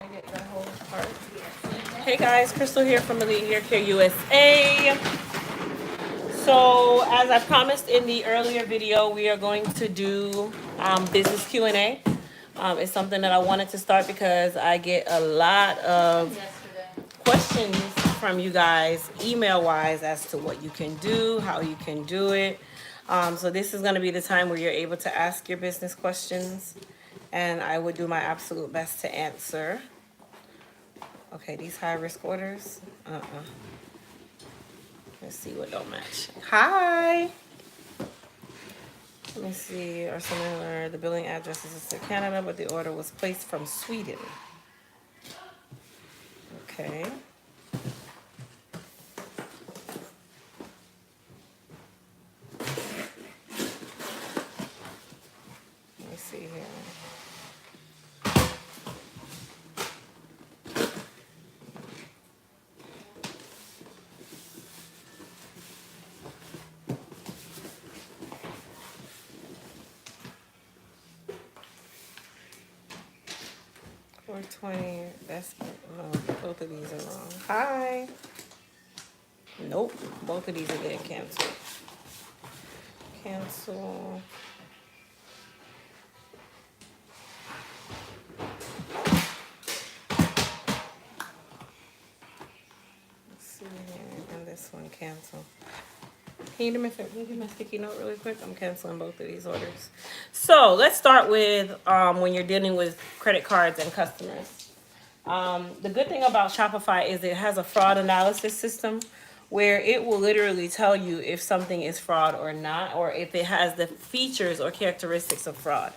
Get the whole part. Hey guys, Crystal here from Elite Hair Care USA. So as I promised in the earlier video, we are going to do business Q&A. It's something that I wanted to start because I get a lot of questions from you guys email wise as to what you can do, how you can do it. So this is going to be the time where you're able to ask your business questions, and I would do my absolute best to answer. Okay, these high risk orders. Let's see what don't match. Hi. Let me see. Are similar. The billing address is in Canada, but the order was placed from Sweden. Okay. Let me see here. $420. That's no. Both of these are wrong. Hi. Nope. Both of these are getting canceled. Cancel. Let's see here. And this one cancel. Can you do me a favor? Can you give me a sticky note really quick? I'm canceling both of these orders. So let's start with when you're dealing with credit cards and customers. The good thing about Shopify is it has a fraud analysis system where it will literally tell you if something is fraud or not, or if it has the features or characteristics of fraud.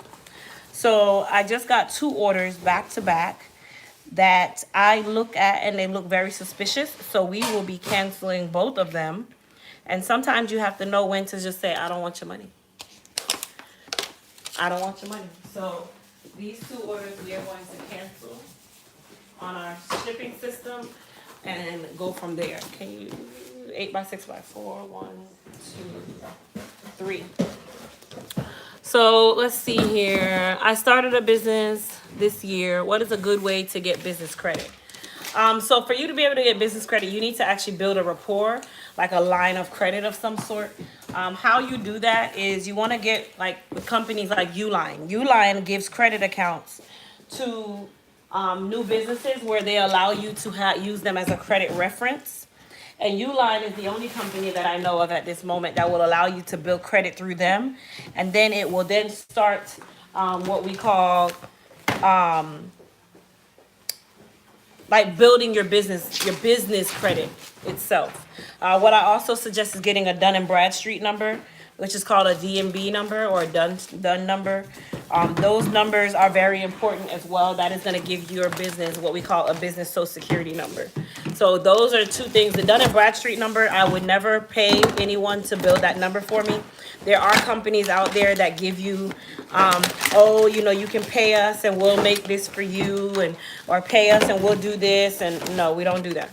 So I just got 2 orders back to back that I look at and they look very suspicious. So we will be canceling both of them. And sometimes you have to know when to just say, I don't want your money. I don't want your money. So these 2 orders we are going to cancel on our shipping system and go from there. Can you 8x6x4, 1, 2, 3. So let's see here. I started a business this year. What is a good way to get business credit? So for you to be able to get business credit, you need to actually build a rapport, like a line of credit of some sort. How you do that is you want to get like with companies like Uline. Uline gives credit accounts to new businesses where they allow you to use them as a credit reference. And Uline is the only company that I know of at this moment that will allow you to build credit through them. And then it will then start what we call like building your business credit itself. What I also suggest is getting a Dun & Bradstreet number, which is called a DMB number or a Dun number. Those numbers are very important as well. That is going to give your business what we call a business social security number. So those are 2 things. The Dun & Bradstreet number, I would never pay anyone to build that number for me. There are companies out there that give you, oh, you know, you can pay us and we'll make this for you, and or pay us and we'll do this. And no, we don't do that.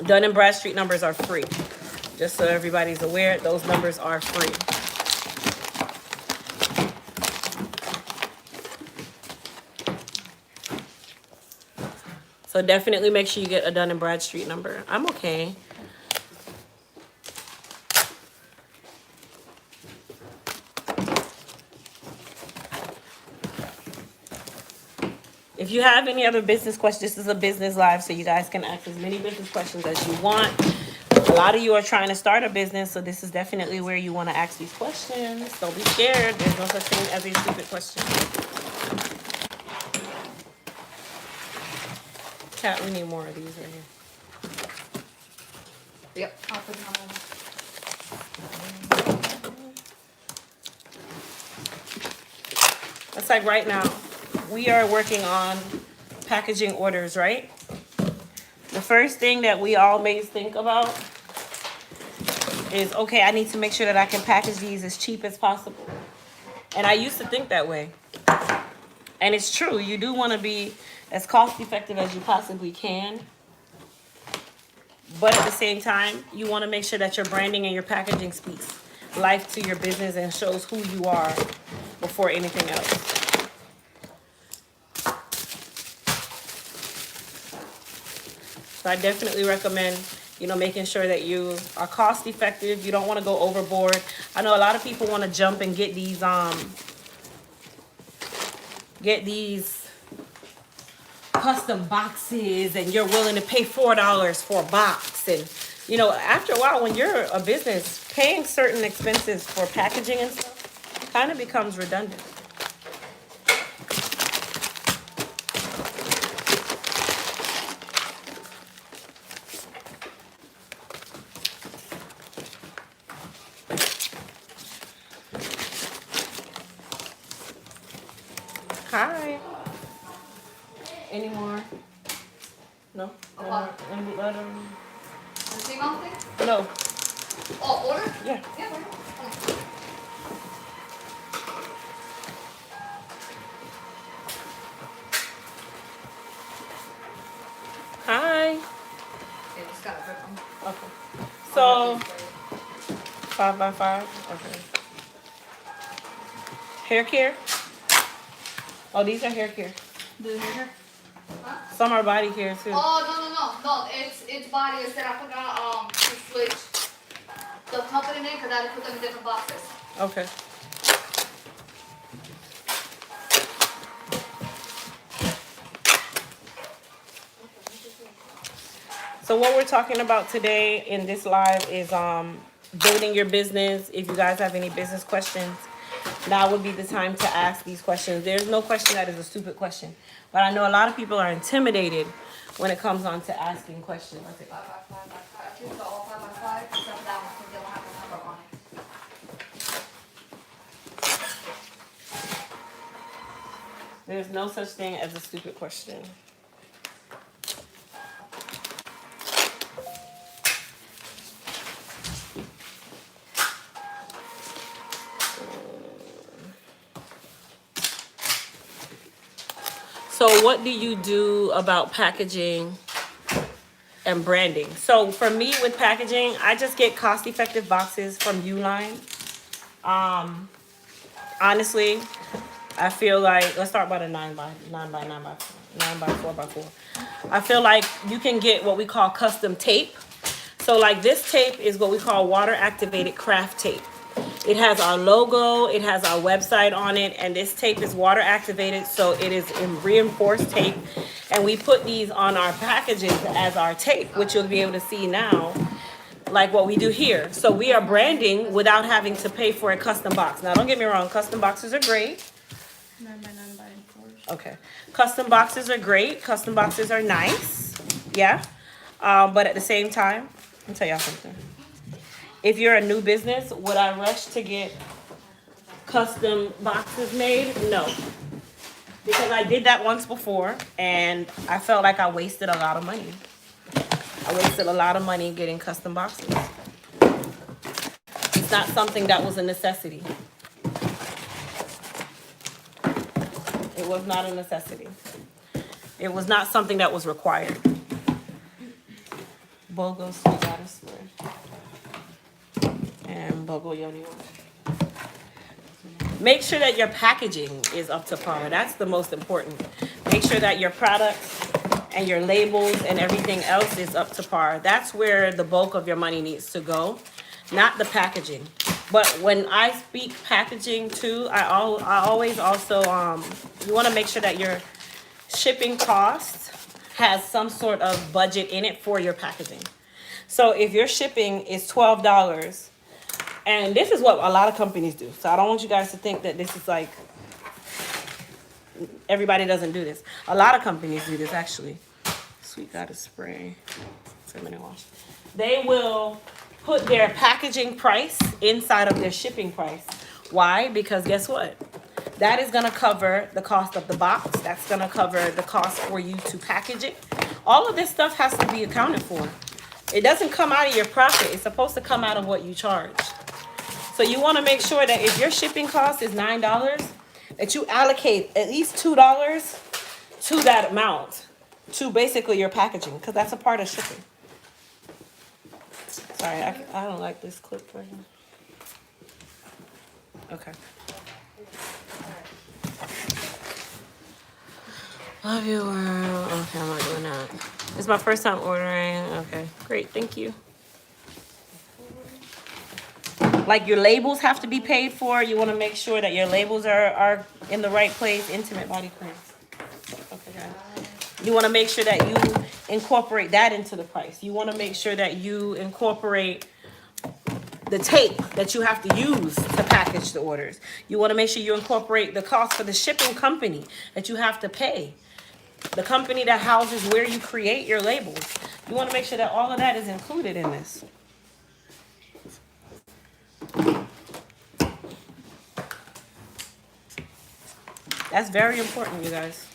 Dun & Bradstreet numbers are free. Just so everybody's aware, those numbers are free. So definitely make sure you get a Dun & Bradstreet number. I'm okay. If you have any other business questions, this is a business live, so you guys can ask as many business questions as you want. A lot of you are trying to start a business, so this is definitely where you want to ask these questions. Don't be scared. There's no such thing as a stupid question. Cat, we need more of these right here. Yep, I'll put them on. It's like right now, we are working on packaging orders, right? The first thing that we always think about is, okay, I need to make sure that I can package these as cheap as possible. And I used to think that way. And it's true, you do want to be as cost effective as you possibly can. But at the same time, you want to make sure that your branding and your packaging speaks life to your business and shows who you are before anything else. So I definitely recommend, you know, making sure that you are cost effective. You don't want to go overboard. I know a lot of people want to jump and get these custom boxes, and you're willing to pay $4 for a box. And you know, after a while, when you're a business, paying certain expenses for packaging and stuff kind of becomes redundant. Hi. Any more? No? Any other? Anything else? No. Oh, order? Yeah. Yeah, order. Hi. Okay, just gotta rip them. Okay. So 5x5. Okay. Hair care. Oh, these are hair care. Do you hear? Huh? Some are body care too. Oh, no. It's body. Instead, I forgot to switch the company name because I had to put them in different boxes. Okay. So what we're talking about today in this live is building your business. If you guys have any business questions, now would be the time to ask these questions. There's no question that is a stupid question, but I know a lot of people are intimidated when it comes on to asking questions. 5x5 I choose the all 5x5 except for that one because they don't have a number on it. There's no such thing as a stupid question. So what do you do about packaging and branding? So for me with packaging, I just get cost-effective boxes from Uline. Honestly, I feel like, let's start by the 9x4x4. I feel like you can get what we call custom tape. So like this tape is what we call water activated craft tape. It has our logo, it has our website on it, and this tape is water activated, so it is in reinforced tape. And we put these on our packages as our tape, which you'll be able to see now, like what we do here. So we are branding without having to pay for a custom box. Now don't get me wrong, custom boxes are great. 9x9x4. Okay. Custom boxes are great. Custom boxes are nice. Yeah. But at the same time, let me tell y'all something. If you're a new business, would I rush to get custom boxes made? No. Because I did that once before and I felt like I wasted a lot of money. I wasted a lot of money getting custom boxes. It's not something that was a necessity. It was not a necessity. It was not something that was required. Bogo sweet water square. And Bogo Yoni one. Make sure that your packaging is up to par. That's the most important. Make sure that your products and your labels and everything else is up to par. That's where the bulk of your money needs to go, not the packaging. But when I speak packaging too, I always also, you want to make sure that your shipping cost has some sort of budget in it for your packaging. So if your shipping is $12, and this is what a lot of companies do. So I don't want you guys to think that this is like, everybody doesn't do this. A lot of companies do this actually. Sweet Goddess spray. Wash. They will put their packaging price inside of their shipping price. Why? Because guess what? That is going to cover the cost of the box. That's going to cover the cost for you to package it. All of this stuff has to be accounted for. It doesn't come out of your profit. It's supposed to come out of what you charge. So you want to make sure that if your shipping cost is $9, that you allocate at least $2 to that amount, to basically your packaging, because that's a part of shipping. Sorry, I don't like this clip right here. Okay. Love you, world. Okay, I'm not doing that. It's my first time ordering. Okay, great, thank you. Like your labels have to be paid for. You want to make sure that your labels are in the right place. Intimate body cream. Okay, guys. You want to make sure that you incorporate that into the price. You want to make sure that you incorporate the tape that you have to use to package the orders. You want to make sure you incorporate the cost for the shipping company that you have to pay. The company that houses where you create your labels. You want to make sure that all of that is included in this. That's very important, you guys.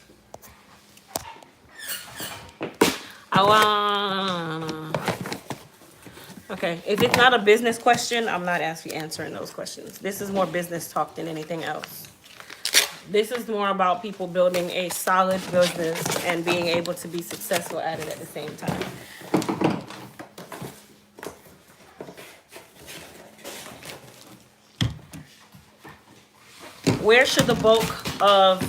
Okay, if it's not a business question, I'm not answering those questions. This is more business talk than anything else. This is more about people building a solid business and being able to be successful at it at the same time. Where should the bulk of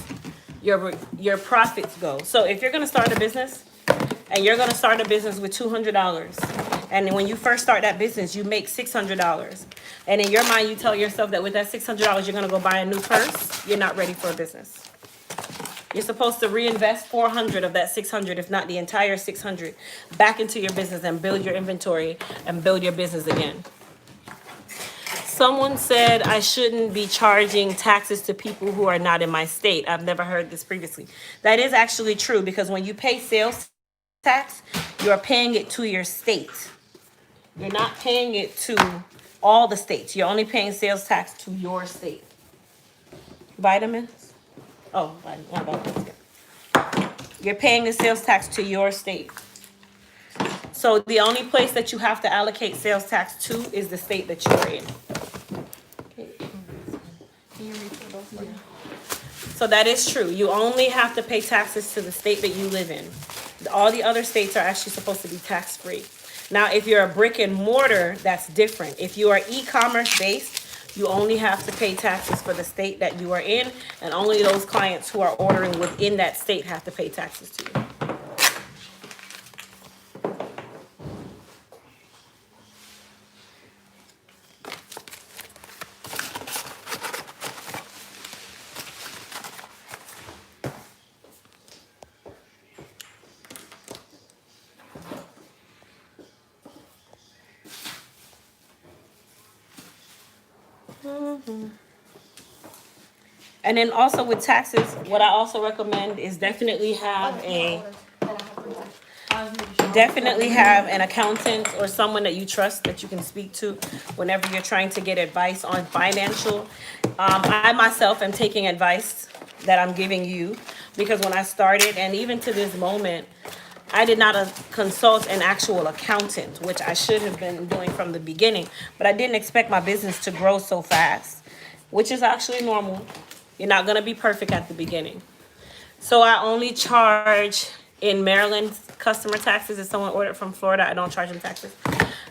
your profits go? So if you're gonna start a business and you're gonna start a business with $200, and when you first start that business, you make $600. And in your mind, you tell yourself that with that $600, you're gonna go buy a new purse. You're not ready for a business. You're supposed to reinvest 400 of that 600, if not the entire 600, back into your business and build your inventory and build your business again. Someone said I shouldn't be charging taxes to people who are not in my state. I've never heard this previously. That is actually true, because when you pay sales tax, you're paying it to your state. You're not paying it to all the states. You're only paying sales tax to your state. Vitamins? Oh, vitamins. You're paying the sales tax to your state. So the only place that you have to allocate sales tax to is the state that you're in. So that is true. You only have to pay taxes to the state that you live in. All the other states are actually supposed to be tax-free. Now, if you're a brick and mortar, that's different. If you are e-commerce based, you only have to pay taxes for the state that you are in, and only those clients who are ordering within that state have to pay taxes to you. And then also with taxes, what I also recommend is definitely have an accountant or someone that you trust that you can speak to whenever you're trying to get advice on financial. I myself am taking advice that I'm giving you, because when I started, and even to this moment, I did not consult an actual accountant, which I should have been doing from the beginning, but I didn't expect my business to grow so fast, which is actually normal. You're not going to be perfect at the beginning. So I only charge in Maryland customer taxes. If someone ordered from Florida, I don't charge them taxes.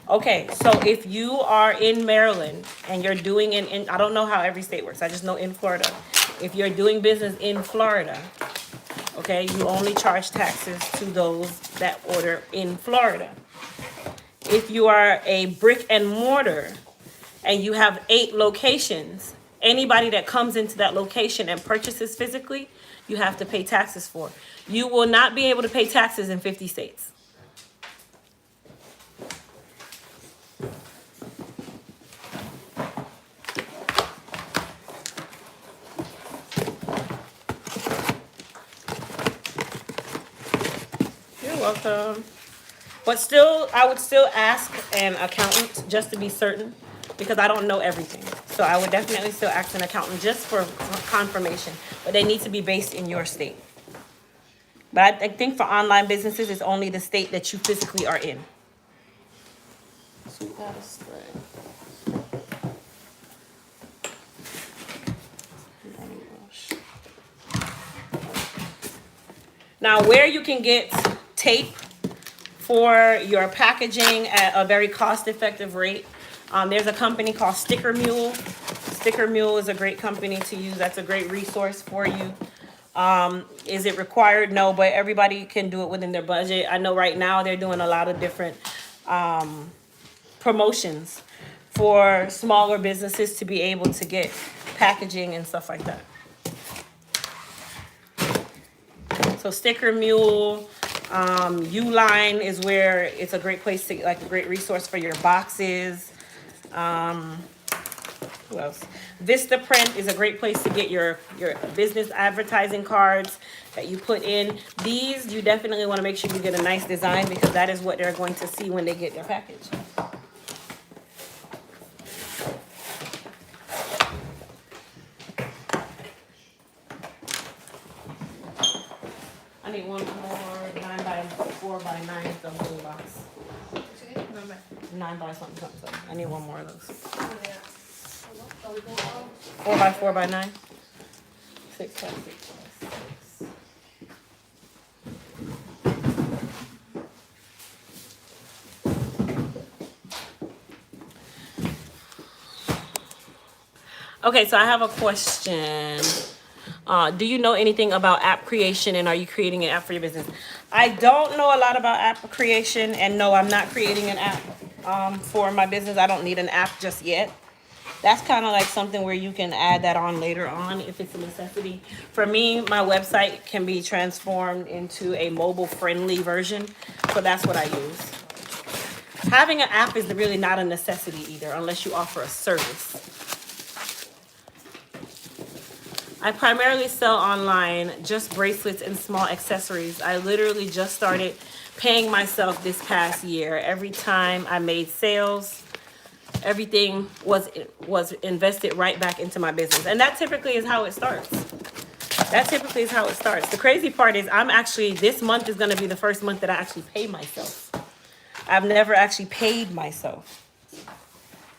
Okay, so if you are in Maryland and you're doing in I don't know how every state works. I just know in Florida. If you're doing business in Florida, okay, you only charge taxes to those that order in Florida. If you are a brick and mortar and you have 8 locations, anybody that comes into that location and purchases physically, you have to pay taxes for. You will not be able to pay taxes in 50 states. You're welcome. But still, I would still ask an accountant just to be certain, because I don't know everything. So I would definitely still ask an accountant just for confirmation, but they need to be based in your state. But I think for online businesses, it's only the state that you physically are in. Sweet potato spread. Now, where you can get tape for your packaging at a very cost-effective rate, there's a company called Sticker Mule. Sticker Mule is a great company to use. That's a great resource for you. Is it required? No, but everybody can do it within their budget. I know right now they're doing a lot of different promotions for smaller businesses to be able to get packaging and stuff like that. So Sticker Mule, Uline is where it's a great place to, like a great resource for your boxes. Who else? Vistaprint is a great place to get your business advertising cards that you put in. These, you definitely want to make sure you get a nice design because that is what they're going to see when they get their package. I need one more 9x4x9 something box. 9 by something. I need one more of those. 4x4x9. 6x6x6. Okay, so I have a question. Do you know anything about app creation, and are you creating an app for your business? I don't know a lot about app creation, and no, I'm not creating an app for my business. I don't need an app just yet. That's kind of like something where you can add that on later on if it's a necessity. For me, my website can be transformed into a mobile-friendly version, so that's what I use. Having an app is really not a necessity either, unless you offer a service. I primarily sell online, just bracelets and small accessories. I literally just started paying myself this past year. Every time I made sales, everything was invested right back into my business. And that typically is how it starts. The crazy part is this month is gonna be the first month that I actually pay myself. I've never actually paid myself.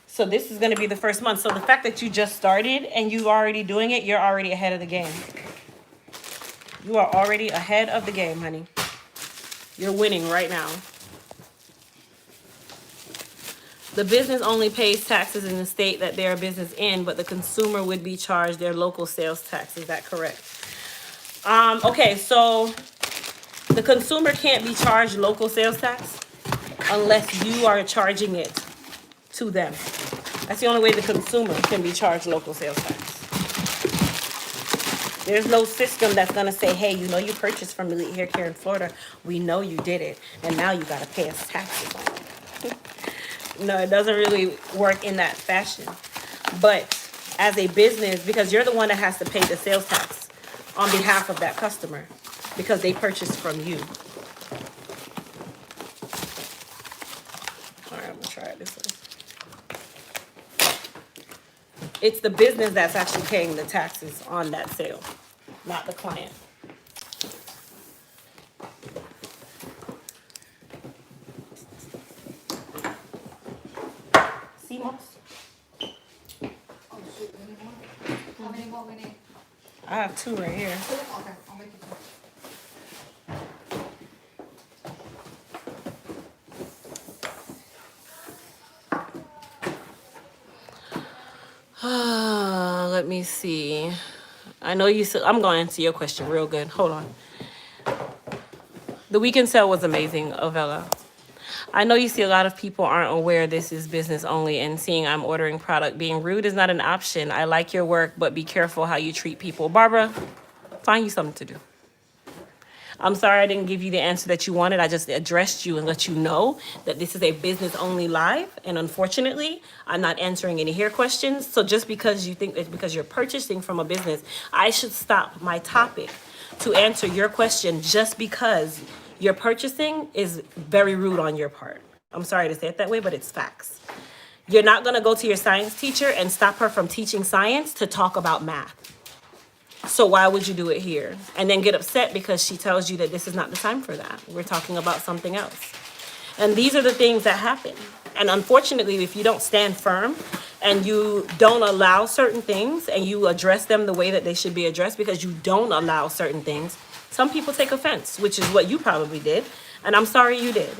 So this is going to be the first month. So the fact that you just started and you already doing it, you're already ahead of the game. You are already ahead of the game, honey. You're winning right now. The business only pays taxes in the state that they're a business in, but the consumer would be charged their local sales tax. Is that correct? Okay, so the consumer can't be charged local sales tax unless you are charging it to them. That's the only way the consumer can be charged local sales tax. There's no system that's gonna say, hey, you know you purchased from Elite Hair Care in Florida. We know you did it, and now you gotta pay us taxes on it. No, it doesn't really work in that fashion. But as a business, because you're the one that has to pay the sales tax on behalf of that customer, because they purchased from you. All right, I'm gonna try it this way. It's the business that's actually paying the taxes on that sale, not the client. CMOS? Oh shoot, we need more? How many more we need? I have 2 right here. 2? Okay, I'll make it 2. Let me see. I know you said, I'm going to answer your question real good. Hold on. The weekend sale was amazing, Ovella. I know you see a lot of people aren't aware this is business only and seeing I'm ordering product. Being rude is not an option. I like your work, but be careful how you treat people. Barbara, find you something to do. I'm sorry I didn't give you the answer that you wanted. I just addressed you and let you know that this is a business only live. And unfortunately, I'm not answering any hair questions. So just because you think that because you're purchasing from a business, I should stop my topic to answer your question just because you're purchasing is very rude on your part. I'm sorry to say it that way, but it's facts. You're not going to go to your science teacher and stop her from teaching science to talk about math. So why would you do it here? And then get upset because she tells you that this is not the time for that. We're talking about something else. And these are the things that happen. And unfortunately, if you don't stand firm and you don't allow certain things and you address them the way that they should be addressed because you don't allow certain things, some people take offense, which is what you probably did. And I'm sorry you did.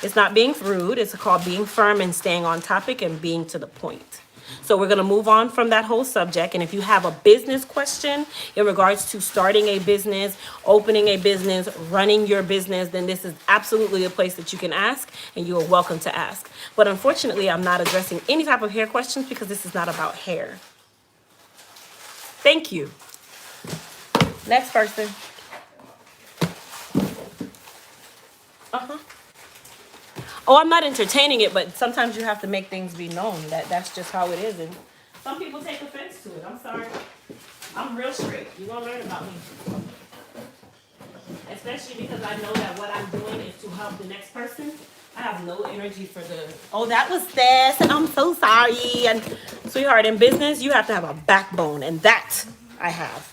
It's not being rude. It's called being firm and staying on topic and being to the point. So we're going to move on from that whole subject. And if you have a business question in regards to starting a business, opening a business, running your business, then this is absolutely a place that you can ask, and you are welcome to ask. But unfortunately, I'm not addressing any type of hair questions because this is not about hair. Thank you. Next person. Uh-huh. Oh, I'm not entertaining it, but sometimes you have to make things be known that that's just how it is. And some people take offense to it. I'm sorry. I'm real straight. You're going to learn about me. Especially because I know that what I'm doing is to help the next person. I have no energy for the, oh, that was this, and I'm so sorry. And sweetheart, in business, you have to have a backbone, and that I have.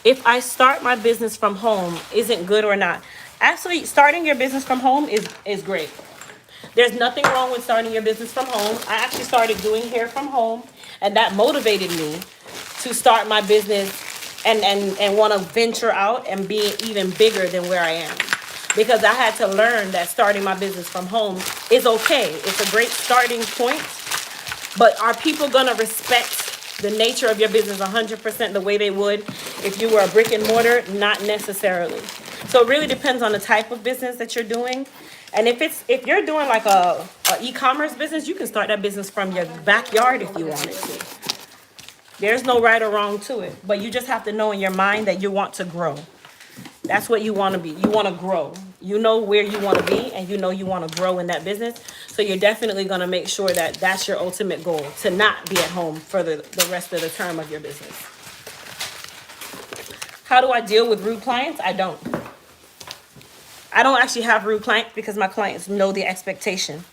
If I start my business from home, is it good or not? Actually, starting your business from home is great. There's nothing wrong with starting your business from home. I actually started doing hair from home, and that motivated me to start my business and want to venture out and be even bigger than where I am. Because I had to learn that starting my business from home is okay. It's a great starting point. But are people going to respect the nature of your business 100% the way they would if you were a brick and mortar? Not necessarily. So it really depends on the type of business that you're doing. And if you're doing like a e-commerce business, you can start that business from your backyard if you wanted to. There's no right or wrong to it. But you just have to know in your mind that you want to grow. That's what you want to be. You want to grow. You know where you want to be, and you know you want to grow in that business. So you're definitely going to make sure that that's your ultimate goal, to not be at home for the rest of the term of your business. How do I deal with rude clients? I don't actually have rude clients because my clients know the expectation.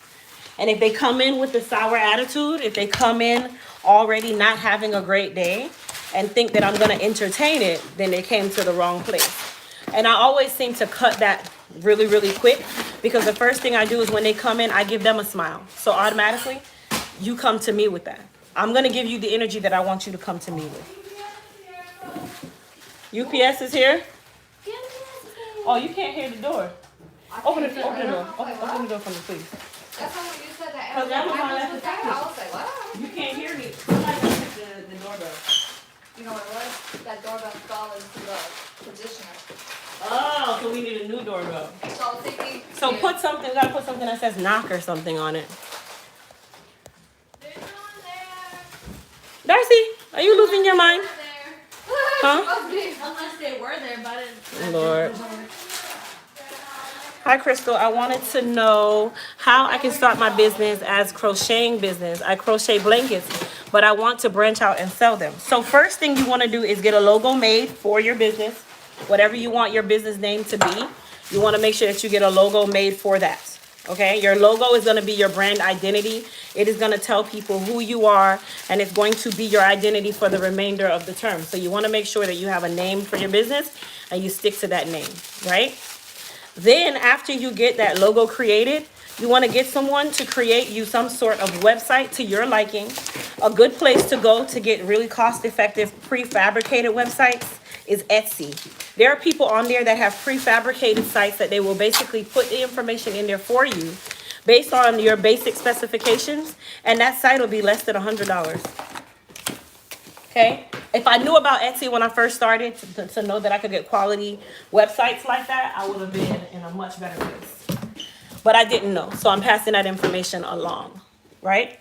And if they come in with a sour attitude, if they come in already not having a great day and think that I'm going to entertain it, then they came to the wrong place. And I always seem to cut that really, really quick, because the first thing I do is when they come in, I give them a smile. So automatically, you come to me with that. I'm going to give you the energy that I want you to come to me with. UPS is here? Oh, you can't hear the door. Open the door. Open the door for me, please. That's how when you said that. Because Amazon left the I package. was like, what? You can't hear me. Somebody hit the doorbell. You know what it was? That doorbell fell into the positioner. Oh, so we need a new doorbell. So I was thinking. So we gotta put something that says knock or something on it. There's no one there. Darcy, are you losing your mind? Huh? Unless they were there, but it's Lord. Hi, Crystal. I wanted to know how I can start my business as crocheting business. I crochet blankets, but I want to branch out and sell them. So first thing you want to do is get a logo made for your business. Whatever you want your business name to be, you want to make sure that you get a logo made for that. Okay, your logo is going to be your brand identity. It is going to tell people who you are, and it's going to be your identity for the remainder of the term. So you want to make sure that you have a name for your business and you stick to that name, right? Then after you get that logo created, you want to get someone to create you some sort of website to your liking. A good place to go to get really cost-effective prefabricated websites is Etsy. There are people on there that have prefabricated sites that they will basically put the information in there for you based on your basic specifications, and that site will be less than $100. Okay? If I knew about Etsy when I first started, to know that I could get quality websites like that, I would have been in a much better place. But I didn't know, so I'm passing that information along, right?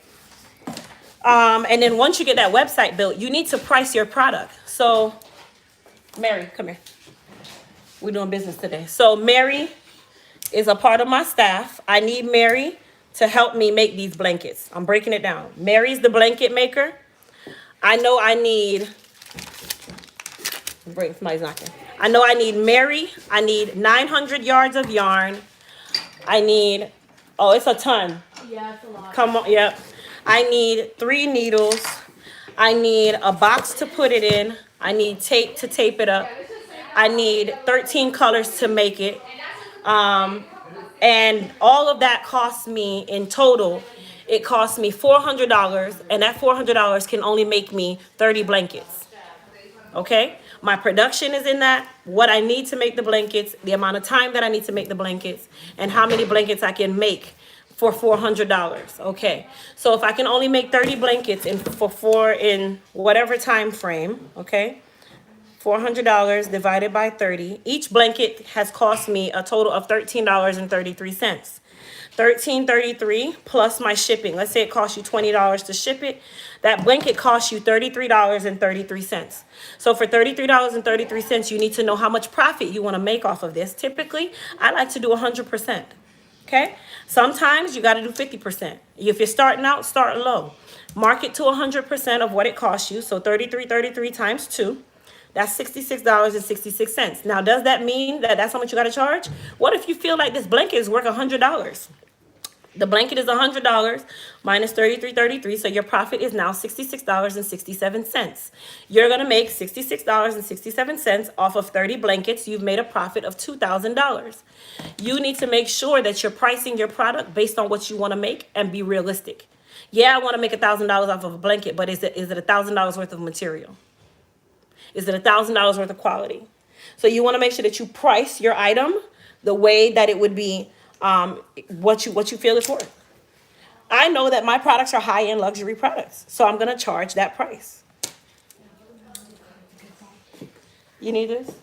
And then once you get that website built, you need to price your product. So, Mary, come here. We're doing business today. So Mary is a part of my staff. I need Mary to help me make these blankets. I'm breaking it down. Mary's the blanket maker. I know I need, somebody's knocking. I know I need Mary. I need 900 yards of yarn. I need, oh, it's a ton. yeah, it's a lot. Come on, yep. I need 3 needles. I need a box to put it in. I need tape to tape it up. I need 13 colors to make it. And all of that costs me in total, it costs me $400, and that $400 can only make me 30 blankets. Okay? My production is in that, what I need to make the blankets, the amount of time that I need to make the blankets, and how many blankets I can make for $400. Okay, so if I can only make 30 blankets in whatever time frame, okay, $400 divided by 30. Each blanket has cost me a total of $13.33. $13.33 plus my shipping. Let's say it costs you $20 to ship it. That blanket costs you $33.33. So for $33.33, you need to know how much profit you want to make off of this. Typically, I like to do 100%. Okay? Sometimes you got to do 50%. If you're starting out, start low. Mark it to 100% of what it costs you. So 33.33 times 2. That's $66.66. Now, does that mean that that's how much you got to charge? What if you feel like this blanket is worth $100? The blanket is $100 minus 33.33, so your profit is now $66.67. You're gonna make $66.67 off of 30 blankets. You've made a profit of $2,000. You need to make sure that you're pricing your product based on what you want to make and be realistic. Yeah, I want to make $1,000 off of a blanket, but is it $1,000 worth of material? Is it $1,000 worth of quality? So you want to make sure that you price your item the way that it would be what you feel it's worth. I know that my products are high-end luxury products, so I'm gonna charge that price. You need this?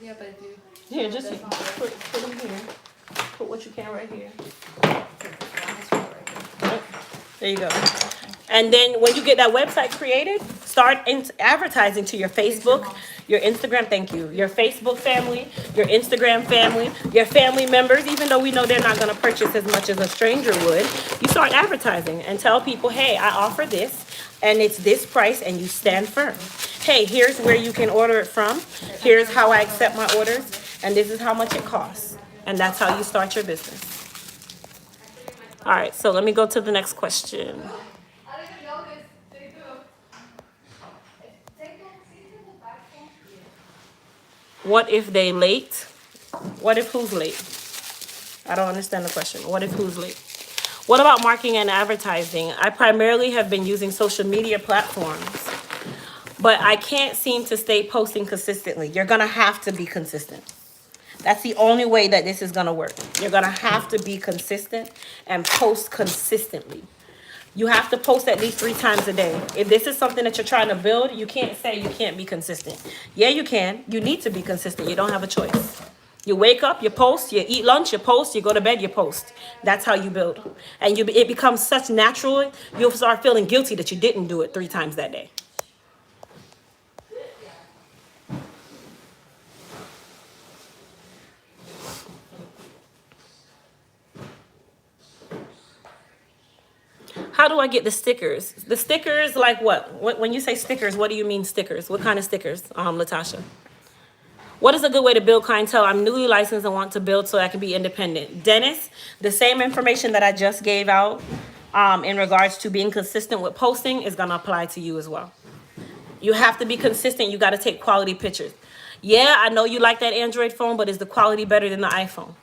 Yeah, but if you. Here, just put them here. Put what you can right here. There you go. And then when you get that website created, start advertising to your Facebook, your Instagram, thank you, your Facebook family, your Instagram family, your family members, even though we know they're not going to purchase as much as a stranger would. You start advertising and tell people, hey, I offer this and it's this price, and you stand firm. Hey, here's where you can order it from. Here's how I accept my orders, and this is how much it costs. And that's how you start your business. All right, so let me go to the next question. I didn't know this. They do. Take that seat in the back phone. What if they late? What if who's late? I don't understand the question. What if who's late? What about marketing and advertising? I primarily have been using social media platforms, but I can't seem to stay posting consistently. You're gonna have to be consistent. That's the only way that this is gonna work. You're gonna have to be consistent and post consistently. You have to post at least 3 times a day. If this is something that you're trying to build, you can't say you can't be consistent. Yeah, you can. You need to be consistent. You don't have a choice. You wake up, you post, you eat lunch, you post, you go to bed, you post. That's how you build. And it becomes such natural, you'll start feeling guilty that you didn't do it 3 times that day. How do I get the stickers? The stickers, like what? When you say stickers, what do you mean stickers? What kind of stickers, Latasha? What is a good way to build clientele? I'm newly licensed and want to build so I can be independent. Dennis, the same information that I just gave out in regards to being consistent with posting is gonna apply to you as well. You have to be consistent. You gotta take quality pictures. Yeah, I know you like that Android phone, but is the quality better than the iPhone?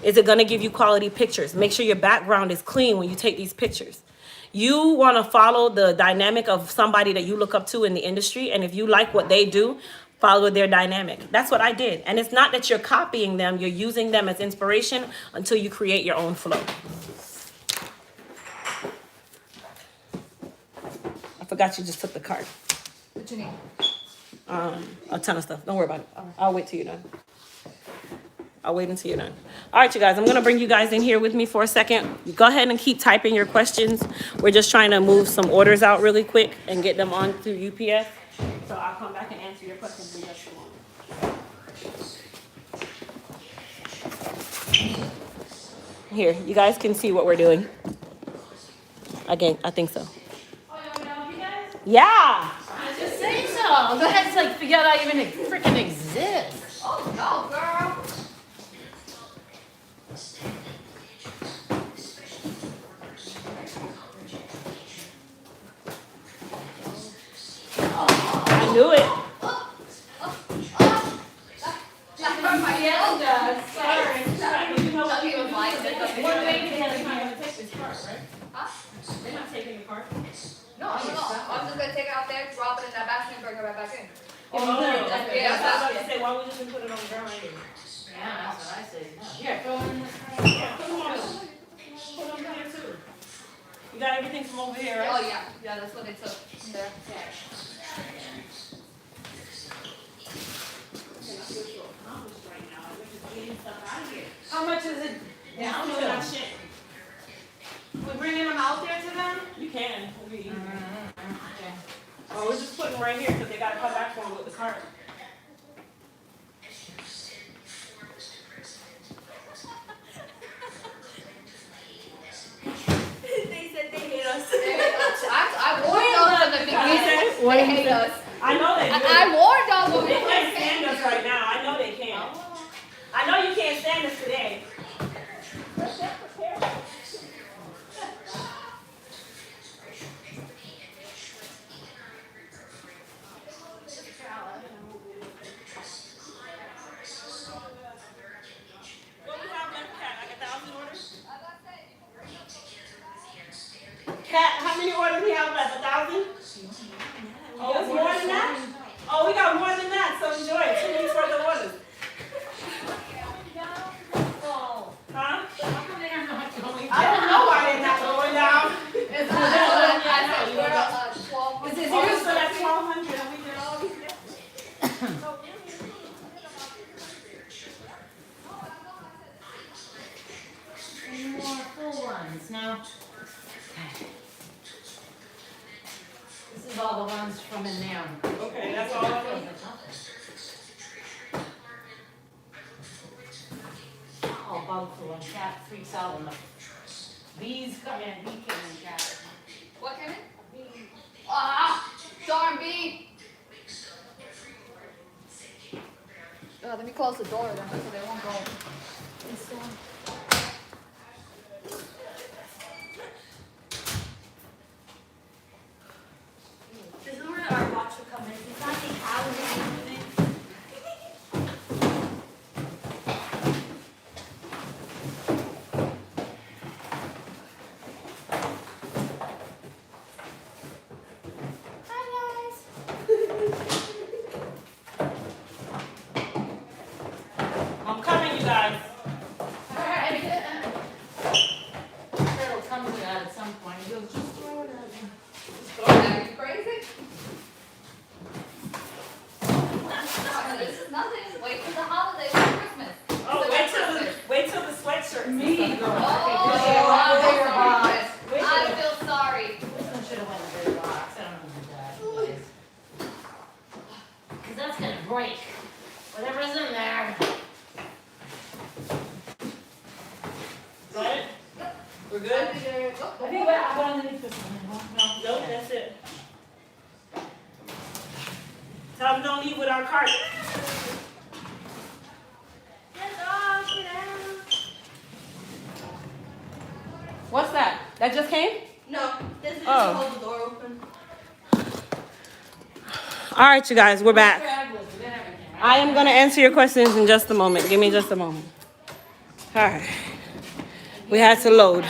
Is it gonna give you quality pictures? Make sure your background is clean when you take these pictures. You want to follow the dynamic of somebody that you look up to in the industry, and if you like what they do, follow their dynamic. That's what I did. And it's not that you're copying them, you're using them as inspiration until you create your own flow. I forgot you just took the card. What you need? A ton of stuff. Don't worry about it. I'll wait till you're done. I'll wait until you're done. All right, you guys, I'm going to bring you guys in here with me for a second. Go ahead and keep typing your questions. We're just trying to move some orders out really quick and get them on through UPS. So I'll come back and answer your questions in just a moment. Here, you guys can see what we're doing. Again, I think so. Oh, you want me to help you guys? Yeah. I just say so. Go ahead and like figure out how you even freaking exist. Oh no, girl. I knew it. Sorry. You know what? He was like, They're not taking your cart. no, I'm just gonna take it out there, drop it in that basket, and bring it right back in. Oh, no. Yeah, That's what I was about to say. Why would you just put it on the ground right here? that's what I say. No. Here, throw it in this. Yeah, put them on. Put them here too. You got everything from over here, right? Oh yeah, yeah, that's what they took there. How much is it down Down to? to that shit. We're bringing them out there to them? You can. It'll be easy. Okay. Oh, we're just putting right here because they got to come back for them with the cart. They said they hate us. I warned y'all from the beginning. What They did you hate say? us. I know they do. I warned y'all when we They can't first stand came us right now. I know they can't. I know you can't stand us today. What we have left, Kat? Like 1,000 orders? Kat, how many orders we have left? 1,000? Oh, it's more than that? Oh, we got more than that, so enjoy it. 2 weeks worth of orders. Huh? How come they're not going I don't know why they're not going down. It's I said we're 12. Is this Oh, yours? so that's 1,200 and we did all these things. Any more full ones? No. This is all the ones from in there. Okay, that's all of them. Oh, bug when cat freaks out when the bees come in, bee came in cat. What came in? Ah, darn bee. Let me close the door then so they won't go. This is where our watch will come in. It's not the hour or anything. I'm coming, you guys. Turtle comes with that at some point. He goes, just throw it at me. Are you crazy? This is nothing. Wait for the holidays for Christmas. Oh, wait till the sweatshirt. Me, girl. Oh, I feel sorry. This one should have went in the big box. I don't know who that is. Because that's going to break. Whatever's in there. Got it? We're good? I think I got underneath this one. No. Nope, that's it. Tell them don't leave with our cart. What's that? That just came? No, this is Oh. to hold the door open. All right, you guys, we're back. Stragglers, we got everything, right? I am going to answer your questions in just a moment. Give me just a moment. All right. We had to load.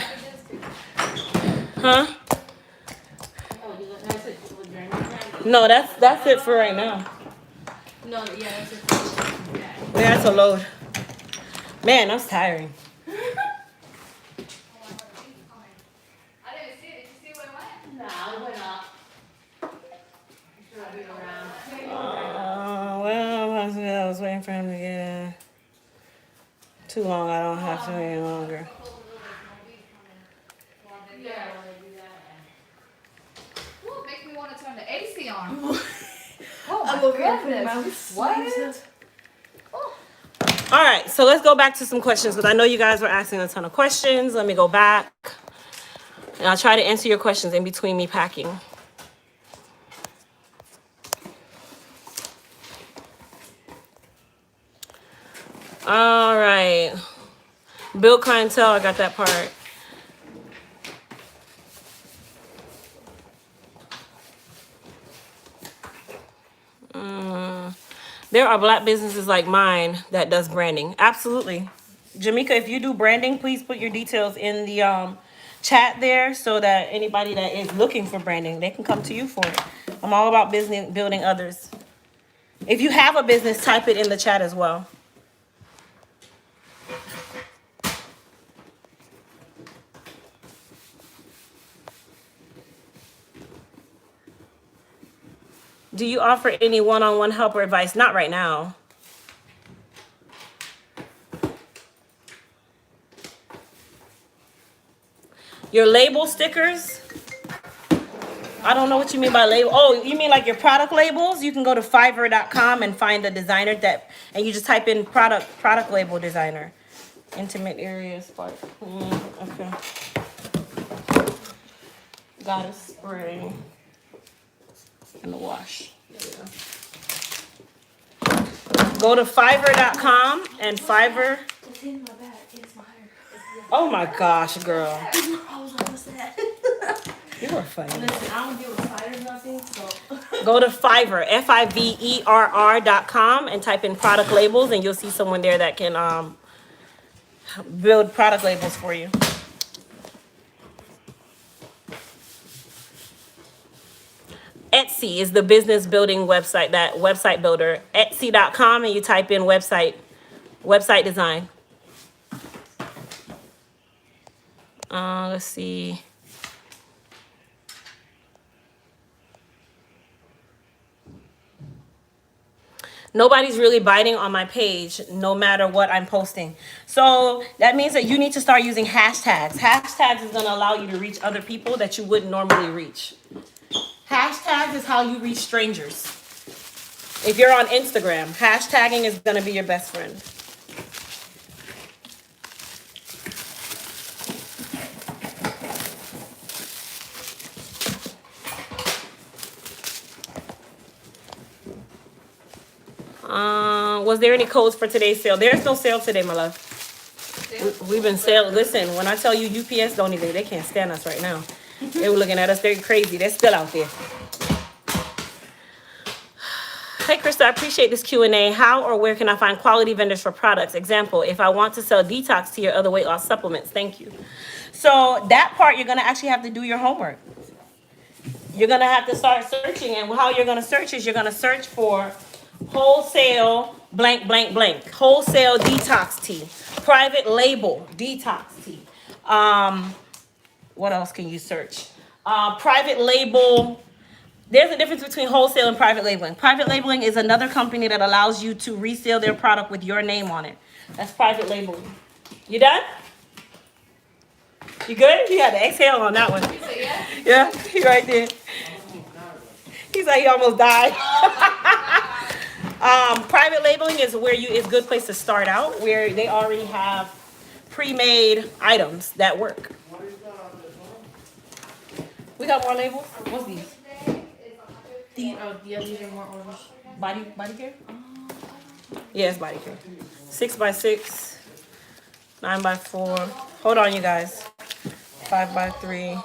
Huh? Oh, that's it. With your name? No, that's it for right now. No, yeah, that's it. We had to load. Man, that's tiring. I didn't see it. Did you see where it went? No, it went up. Sure, I'll be around. Well, I was waiting for him to get too long. I don't have to wait any longer. Yeah, I want to do that. Ooh, it makes me want to turn the AC on. I'm over here putting my What? All right, so let's go back to some questions because I know you guys were asking a ton of questions. Let me go back. And I'll try to answer your questions in between me packing. All right. Build clientele, I got that part. There are black businesses like mine that does branding. Absolutely. Jamaica, if you do branding, please put your details in the chat there so that anybody that is looking for branding, they can come to you for it. I'm all about business building others. If you have a business, type it in the chat as well. Do you offer any one-on-one help or advice? Not right now. Your label stickers? I don't know what you mean by label. Oh, you mean like your product labels? You can go to Fiverr.com and find a designer and you just type in product label designer. Intimate areas, part. Okay. Got a spray and a wash. Go to Fiverr.com and Fiverr. It's in my bag. It's mine. Oh my gosh, girl. I was like, what's that? You are funny. Listen, I don't deal with spiders or nothing, so. Go to Fiverr, Fiverr.com, and type in product labels, and you'll see someone there that can build product labels for you. Etsy is the business building website, that website builder. Etsy.com, and you type in website design. Let's see. Nobody's really biting on my page, no matter what I'm posting. So that means that you need to start using hashtags. Hashtags is gonna allow you to reach other people that you wouldn't normally reach. Hashtags is how you reach strangers. If you're on Instagram, hashtagging is gonna be your best friend. Was there any codes for today's sale? There's no sale today, my love. We've been sale. Listen, when I tell you UPS they can't stand us right now. They were looking at us, they're crazy. They're still out there. Hey, Krista, I appreciate this Q&A. How or where can I find quality vendors for products? Example, if I want to sell detox tea or other weight loss supplements. Thank you. So that part, you're going to actually have to do your homework. You're going to have to start searching. And how you're going to search is you're going to search for wholesale blank, blank, blank. Wholesale detox tea. Private label detox tea. What else can you search? Private label. There's a difference between wholesale and private labeling. Private labeling is another company that allows you to resell their product with your name on it. That's private labeling. You done? You good? You had to exhale on that one. Yeah, he right there. He's like, he almost died. Private labeling is where it's a good place to start out, where they already have pre-made items that work. We got more labels? What's these? These are more orders. Body care? Yeah, it's body care. 6x6, 9x4. Hold on, you guys. 5x3.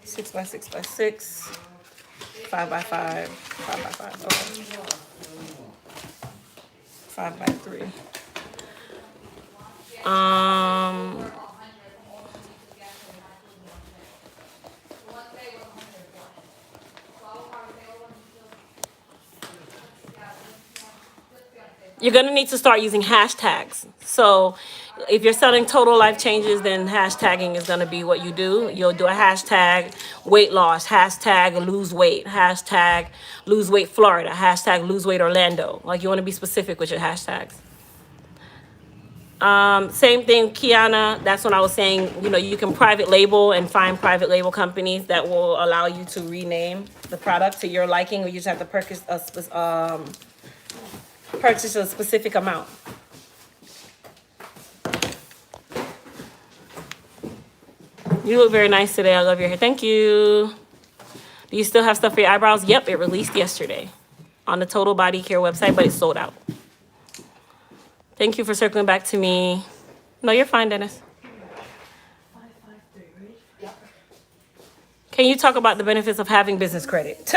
6x6x6. 5x5. 5x5. Okay. 5x3. You're gonna need to start using hashtags. So if you're selling total life changes, then hashtagging is gonna be what you do. You'll do a hashtag weight loss, hashtag lose weight, hashtag lose weight Florida, hashtag lose weight Orlando. Like, you wanna be specific with your hashtags. Same thing, Kiana, that's when I was saying, you can private label and find private label companies that will allow you to rename the product to your liking, or you just have to purchase a specific amount. You look very nice today. I love your hair. Thank you. Do you still have stuff for your eyebrows? Yep, it released yesterday on the Total Body Care website, but it's sold out. Thank you for circling back to me. No, you're fine, Dennis. Can you talk about the benefits of having business credit?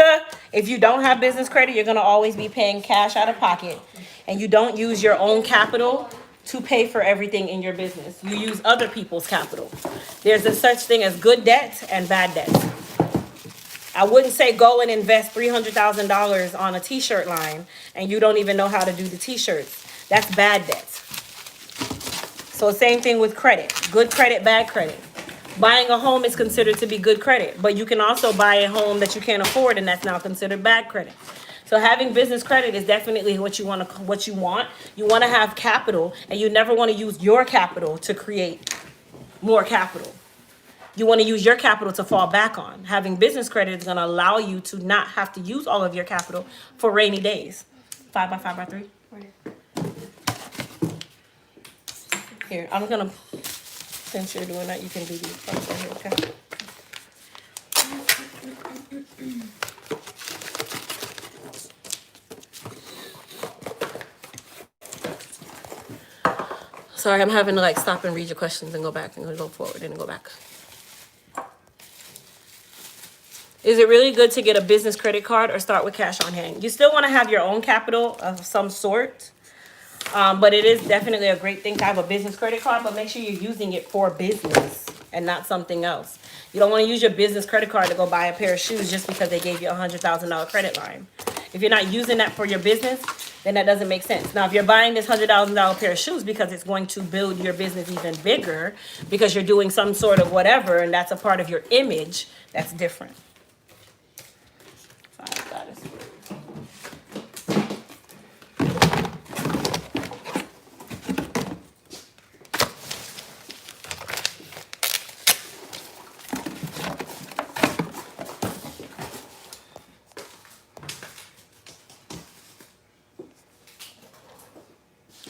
If you don't have business credit, you're going to always be paying cash out of pocket, and you don't use your own capital to pay for everything in your business. You use other people's capital. There's a such thing as good debt and bad debt. I wouldn't say go and invest $300,000 on a t-shirt line and you don't even know how to do the t-shirts. That's bad debt. So same thing with credit. Good credit, bad credit. Buying a home is considered to be good credit, but you can also buy a home that you can't afford and that's now considered bad credit. So having business credit is definitely what you want. You want to have capital, and you never want to use your capital to create more capital. You want to use your capital to fall back on. Having business credit is going to allow you to not have to use all of your capital for rainy days. 5 by 5 by 3. Here, I'm going to, since you're doing that, you can do these parts right here, okay? Sorry, I'm having to like stop and read your questions and go back and go forward and go back. Is it really good to get a business credit card or start with cash on hand? You still want to have your own capital of some sort, but it is definitely a great thing to have a business credit card, but make sure you're using it for business and not something else. You don't want to use your business credit card to go buy a pair of shoes just because they gave you a $100,000 credit line. If you're not using that for your business, then that doesn't make sense. Now, if you're buying this $100,000 pair of shoes because it's going to build your business even bigger, because you're doing some sort of whatever, and that's a part of your image, that's different. Fine, got it.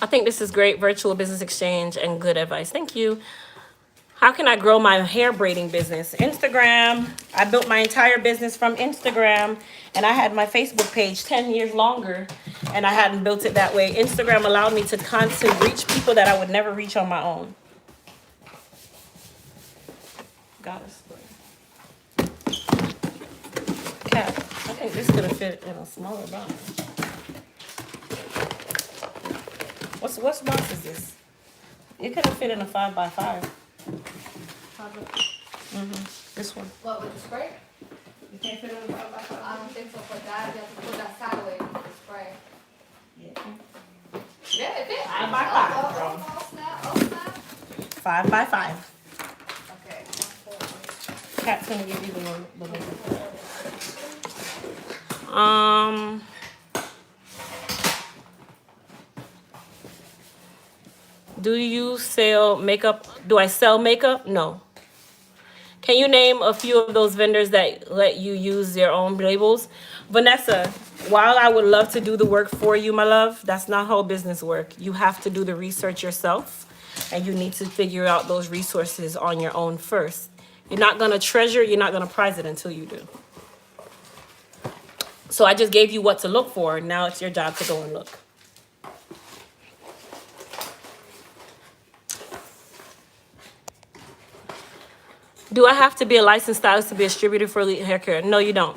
I think this is great, virtual business exchange and good advice. Thank you. How can I grow my hair braiding business? Instagram. I built my entire business from Instagram, and I had my Facebook page 10 years longer, and I hadn't built it that way. Instagram allowed me to constantly reach people that I would never reach on my own. Got it. Cat, I think this could have fit in a smaller box. What box is this? It could have fit in a 5 by 5. This one. What, with the spray? You can't fit in a 5 by 5? I don't think so. For that, you have to put that sideways with the spray. Yeah. Yeah, it fits. 5 by 5. Oh, snap. Oh, snap. 5 by 5. Okay. Cat's gonna give you the one. Do you sell makeup? Do I sell makeup? No. Can you name a few of those vendors that let you use their own labels? Vanessa, while I would love to do the work for you, my love, that's not how business work. You have to do the research yourself, and you need to figure out those resources on your own first. You're not gonna treasure, you're not gonna prize it until you do. So I just gave you what to look for. Now it's your job to go and look. Do I have to be a licensed stylist to be a distributor for elite hair care? No, you don't.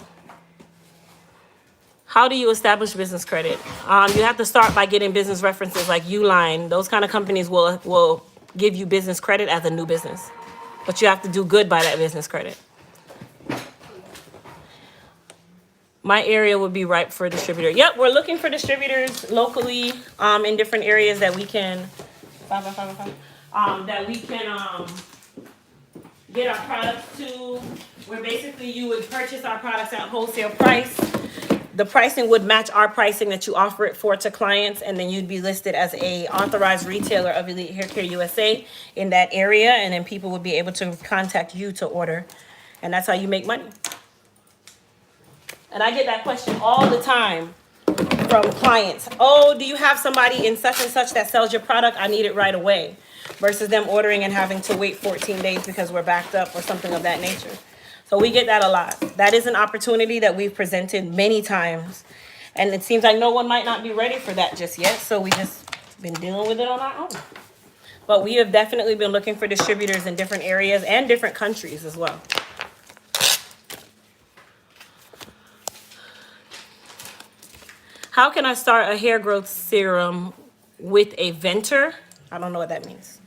How do you establish business credit? You have to start by getting business references like Uline. Those kind of companies will give you business credit as a new business. But you have to do good by that business credit. My area would be ripe for a distributor. Yep, we're looking for distributors locally in different areas that we can that we can get our products to, where basically you would purchase our products at wholesale price. The pricing would match our pricing that you offer it for to clients, and then you'd be listed as a authorized retailer of Elite Hair Care USA in that area, and then people would be able to contact you to order, and that's how you make money. And I get that question all the time from clients. Oh, do you have somebody in such and such that sells your product? I need it right away. Versus them ordering and having to wait 14 days because we're backed up or something of that nature. So we get that a lot. That is an opportunity that we've presented many times. And it seems like no one might not be ready for that just yet. So we just been dealing with it on our own. But we have definitely been looking for distributors in different areas and different countries as well. How can I start a hair growth serum with a venter? I don't know what that means.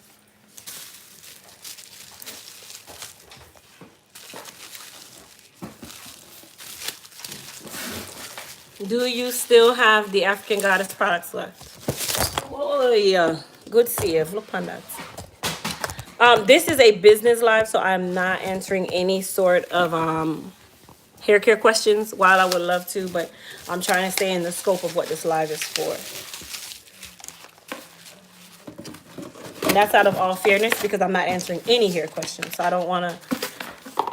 Do you still have the African Goddess products left? Oh yeah, good save. Look on that. This is a business live, so I'm not answering any sort of hair care questions. While I would love to, but I'm trying to stay in the scope of what this live is for. And that's out of all fairness because I'm not answering any hair questions. So I don't want to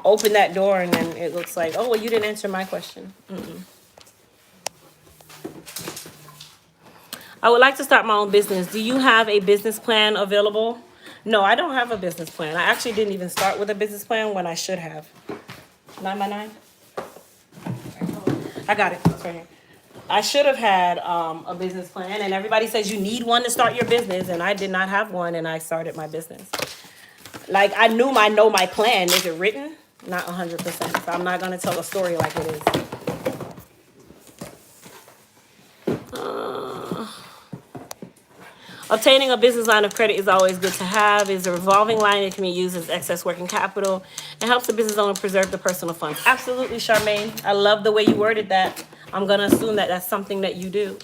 open that door and then it looks like, oh, well, you didn't answer my question. I would like to start my own business. Do you have a business plan available? No, I don't have a business plan. I actually didn't even start with a business plan when I should have. 9 by 9? I got it. It's right here. I should have had a business plan, and everybody says you need one to start your business, and I did not have one, and I started my business. Like, I know my plan. Is it written? Not 100%. So I'm not going to tell a story like it is. Obtaining a business line of credit is always good to have. It's a revolving line that can be used as excess working capital. It helps the business owner preserve the personal funds. Absolutely, Charmaine. I love the way you worded that. I'm going to assume that that's something that you do.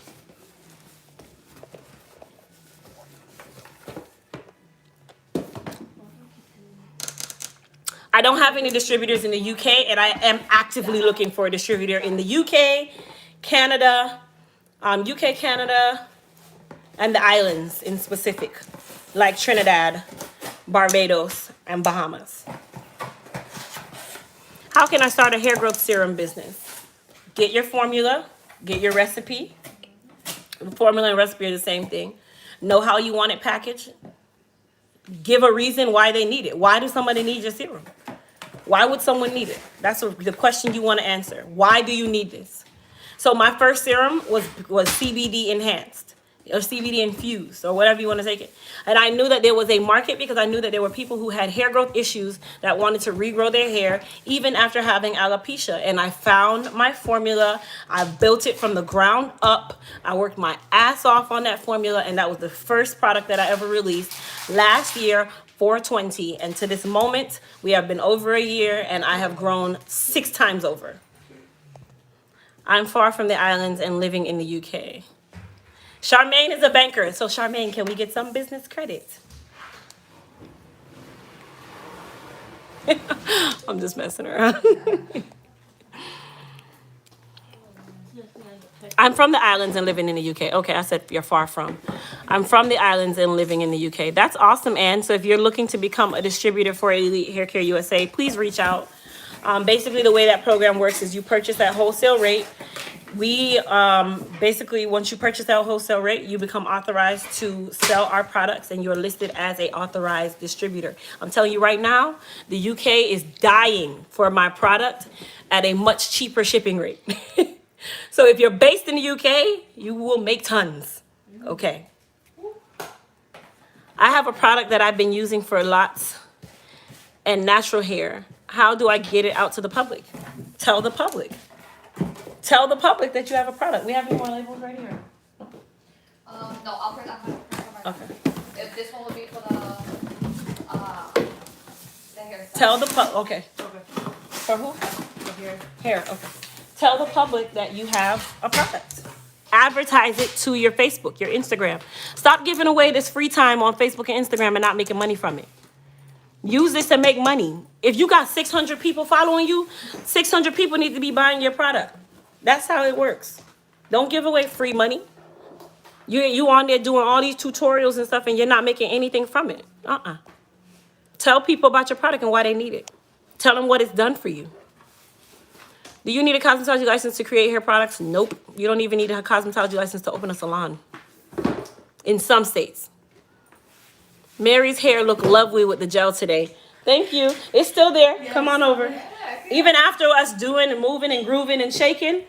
I don't have any distributors in the UK, and I am actively looking for a distributor in the UK, Canada, Canada, and the islands in specific, like Trinidad, Barbados, and Bahamas. How can I start a hair growth serum business? Get your formula, get your recipe. The formula and recipe are the same thing. Know how you want it packaged. Give a reason why they need it. Why does somebody need your serum? Why would someone need it? That's the question you want to answer. Why do you need this? So my first serum was CBD enhanced or CBD infused or whatever you want to take it. And I knew that there was a market because I knew that there were people who had hair growth issues that wanted to regrow their hair even after having alopecia. And I found my formula. I built it from the ground up. I worked my ass off on that formula, and that was the first product that I ever released last year, 420. And to this moment, we have been over a year, and I have grown 6 times over. I'm far from the islands and living in the UK. Charmaine is a banker. So Charmaine, can we get some business credit? I'm just messing around. I'm from the islands and living in the UK. Okay, I said you're far from. I'm from the islands and living in the UK. That's awesome, Anne. So if you're looking to become a distributor for Elite Hair Care USA, please reach out. Basically, the way that program works is you purchase at wholesale rate. We basically, once you purchase at wholesale rate, you become authorized to sell our products, and you're listed as a authorized distributor. I'm telling you right now, the UK is dying for my product at a much cheaper shipping rate. So if you're based in the UK, you will make tons. Okay. I have a product that I've been using for lots and natural hair. How do I get it out to the public? Tell the public. Tell the public that you have a product. We have any more labels right here? No, I'll print that one. Okay. If this one would be for the hair. Tell the public. Okay. For who? For hair. Hair. Okay. Tell the public that you have a product. Advertise it to your Facebook, your Instagram. Stop giving away this free time on Facebook and Instagram and not making money from it. Use this to make money. If you got 600 people following you, 600 people need to be buying your product. That's how it works. Don't give away free money. You on there doing all these tutorials and stuff, and you're not making anything from it. Tell people about your product and why they need it. Tell them what it's done for you. Do you need a cosmetology license to create hair products? Nope. You don't even need a cosmetology license to open a salon. In some states. Mary's hair looked lovely with the gel today. Thank you. It's still there. Yes. Come on over. Yeah. Even after us doing and moving and grooving and shaking,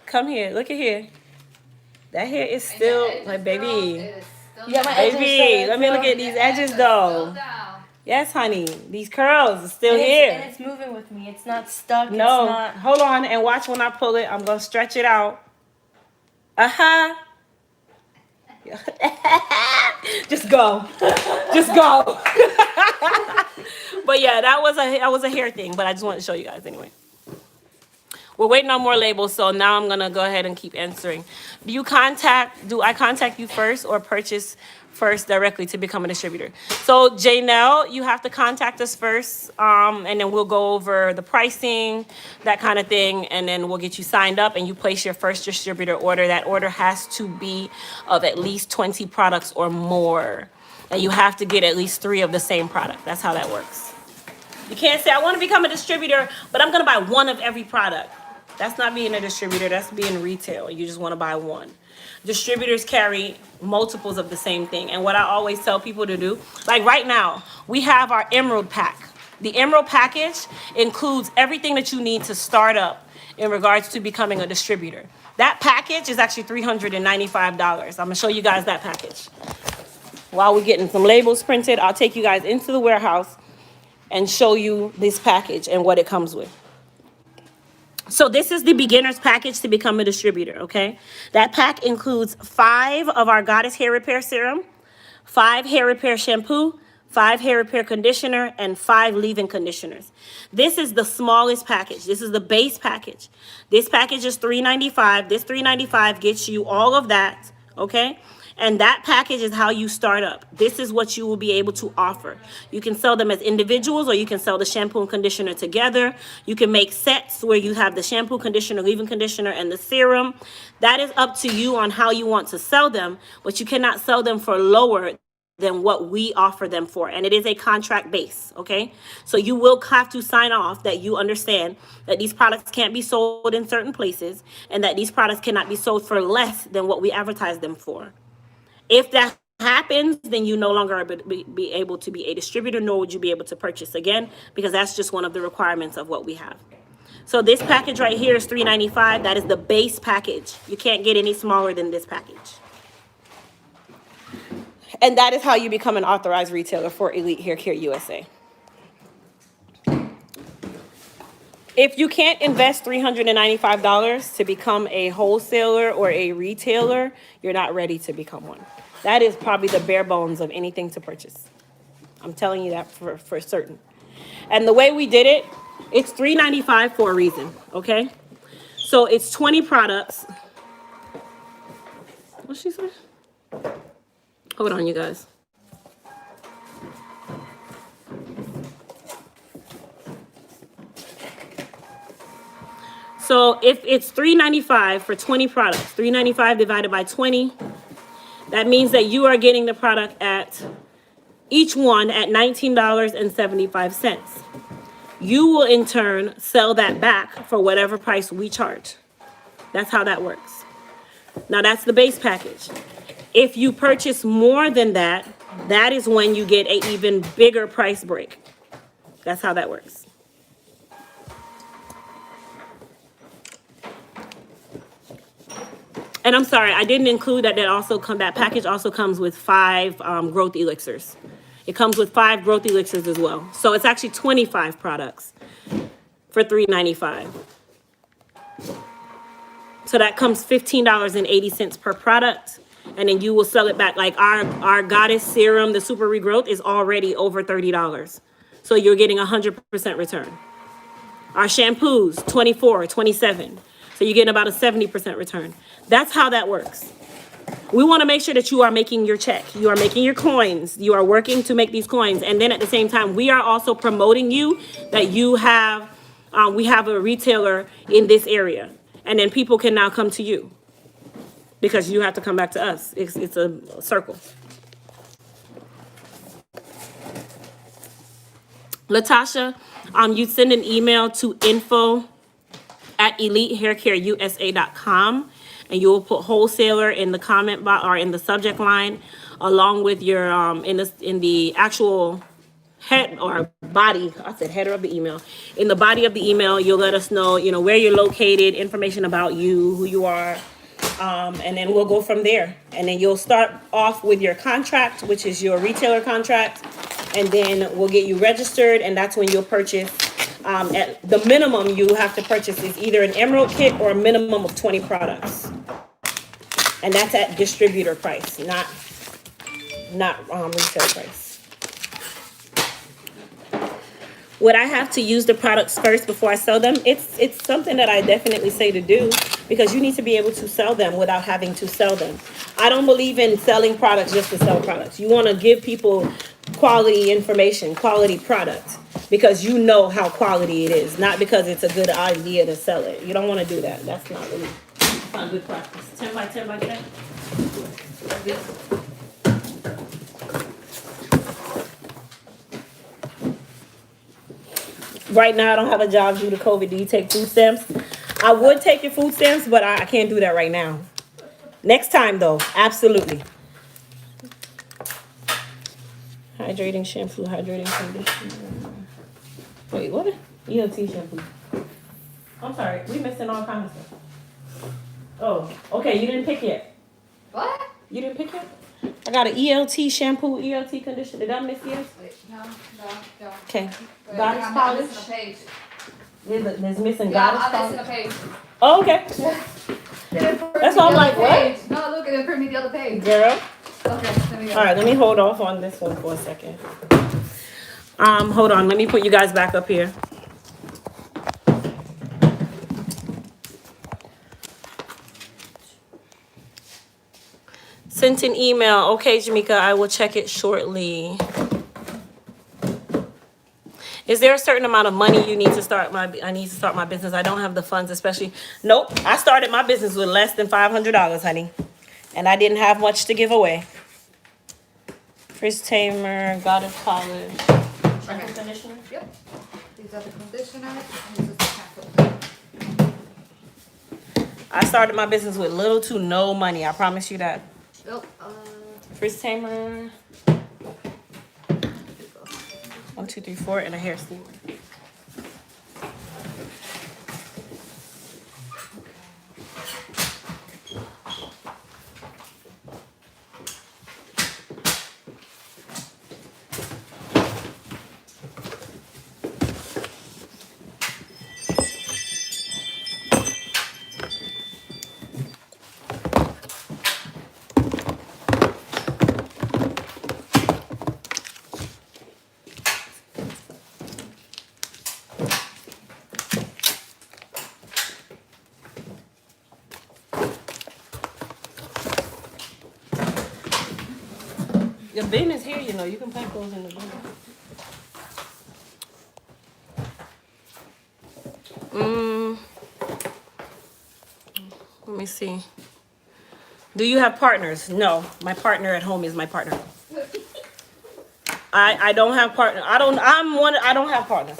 come here. Look at here. That hair is still like, baby. Yeah, my baby, let me look at these edges though. Yes, honey. These curls are still here. And it's moving with me. It's not stuck. No. It's not... Hold on and watch when I pull it. I'm going to stretch it out. Just go. Just go. But yeah, that was a hair thing, but I just wanted to show you guys anyway. We're waiting on more labels, so now I'm gonna go ahead and keep answering. Do I contact you first or purchase first directly to become a distributor? So Janelle, you have to contact us first, and then we'll go over the pricing, that kind of thing, and then we'll get you signed up and you place your first distributor order. That order has to be of at least 20 products or more. And you have to get at least 3 of the same product. That's how that works. You can't say, I want to become a distributor, but I'm going to buy one of every product. That's not being a distributor. That's being retail. You just want to buy one. Distributors carry multiples of the same thing. And what I always tell people to do, like right now, we have our Emerald Pack. The Emerald Package includes everything that you need to start up in regards to becoming a distributor. That package is actually $395. I'm going to show you guys that package. While we're getting some labels printed, I'll take you guys into the warehouse and show you this package and what it comes with. So this is the beginner's package to become a distributor, okay? That pack includes 5 of our Goddess Hair Repair Serum, 5 hair repair shampoo, 5 hair repair conditioner, and 5 leave-in conditioners. This is the smallest package. This is the base package. This package is $395. This $395 gets you all of that, okay? And that package is how you start up. This is what you will be able to offer. You can sell them as individuals, or you can sell the shampoo and conditioner together. You can make sets where you have the shampoo, conditioner, leave-in conditioner, and the serum. That is up to you on how you want to sell them, but you cannot sell them for lower than what we offer them for. And it is a contract base, okay? So you will have to sign off that you understand that these products can't be sold in certain places and that these products cannot be sold for less than what we advertise them for. If that happens, then you no longer be able to be a distributor, nor would you be able to purchase again, because that's just one of the requirements of what we have. So this package right here is $395. That is the base package. You can't get any smaller than this package. And that is how you become an authorized retailer for Elite Hair Care USA. If you can't invest $395 to become a wholesaler or a retailer, you're not ready to become one. That is probably the bare bones of anything to purchase. I'm telling you that for certain. And the way we did it, it's $395 for a reason, okay? So it's 20 products. What's she say? Hold on, you guys. So if it's $395 for 20 products, $395 divided by 20, that means that you are getting the product at each one at $19.75. You will in turn sell that back for whatever price we charge. That's how that works. Now that's the base package. If you purchase more than that, that is when you get an even bigger price break. That's how that works. And I'm sorry, I didn't include that. That package also comes with 5 growth elixirs. It comes with 5 growth elixirs as well. So it's actually 25 products for $395. So that comes $15.80 per product. And then you will sell it back. Like our Goddess Serum, the Super Regrowth, is already over $30. So you're getting 100% return. Our shampoos, 24, 27. So you're getting about a 70% return. That's how that works. We want to make sure that you are making your check. You are making your coins. You are working to make these coins. And then at the same time, we are also promoting you that you have, we have a retailer in this area. And then people can now come to you because you have to come back to us. It's a circle. Latasha, you send an email to info@elitehaircareusa.com, and you will put wholesaler in the comment box or in the subject line, along with your in the actual head or body. I said header of the email. In the body of the email, you'll let us know, where you're located, information about you, who you are, and then we'll go from there. And then you'll start off with your contract, which is your retailer contract, and then we'll get you registered, and that's when you'll purchase. At the minimum you have to purchase is either an Emerald kit or a minimum of 20 products, and that's at distributor price, not retail price. Would I have to use the products first before I sell them? It's something that I definitely say to do because you need to be able to sell them without having to sell them. I don't believe in selling products just to sell products. You want to give people quality information, quality product, because you know how quality it is, not because it's a good idea to sell it. You don't want to do that. That's not really not good practice. 10 by 10 by 10. Right now, I don't have a job due to COVID. Do you take food stamps? I would take your food stamps, but I can't do that right now. Next time, though, absolutely. Hydrating shampoo, hydrating conditioner. Wait, what? ELT shampoo. I'm sorry, we missing all kinds of stuff. Oh, okay, you didn't pick yet. What? You didn't pick yet? I got an ELT shampoo, ELT conditioner. Did I miss yours? Wait, no. Okay. Wait, Goddess I'm polish. missing a page. There's missing Yeah, goddess I'm polish. missing a page. Oh, okay. That's why I'm like, what? No, look, it didn't print me the other page. Girl. Okay, there we go. All right, let me hold off on this one for a second. Hold on. Let me put you guys back up here. Sent an email. Okay, Jamaica, I will check it shortly. Is there a certain amount of money you need to start I need to start my business? I don't have the funds, especially. Nope. I started my business with less than $500, honey. And I didn't have much to give away. Frizz tamer, goddess polish. Shampoo conditioner? Yep. These are the conditioners, and this is the shampoo. I started my business with little to no money. I promise you that. Yep. Frizz tamer. 1, 2, 3, 4, and a hair steamer. Your bin is here, you know. You can pack those in the bin. Let me see. Do you have partners? No. My partner at home is my partner. I don't have partner. I don't have partners.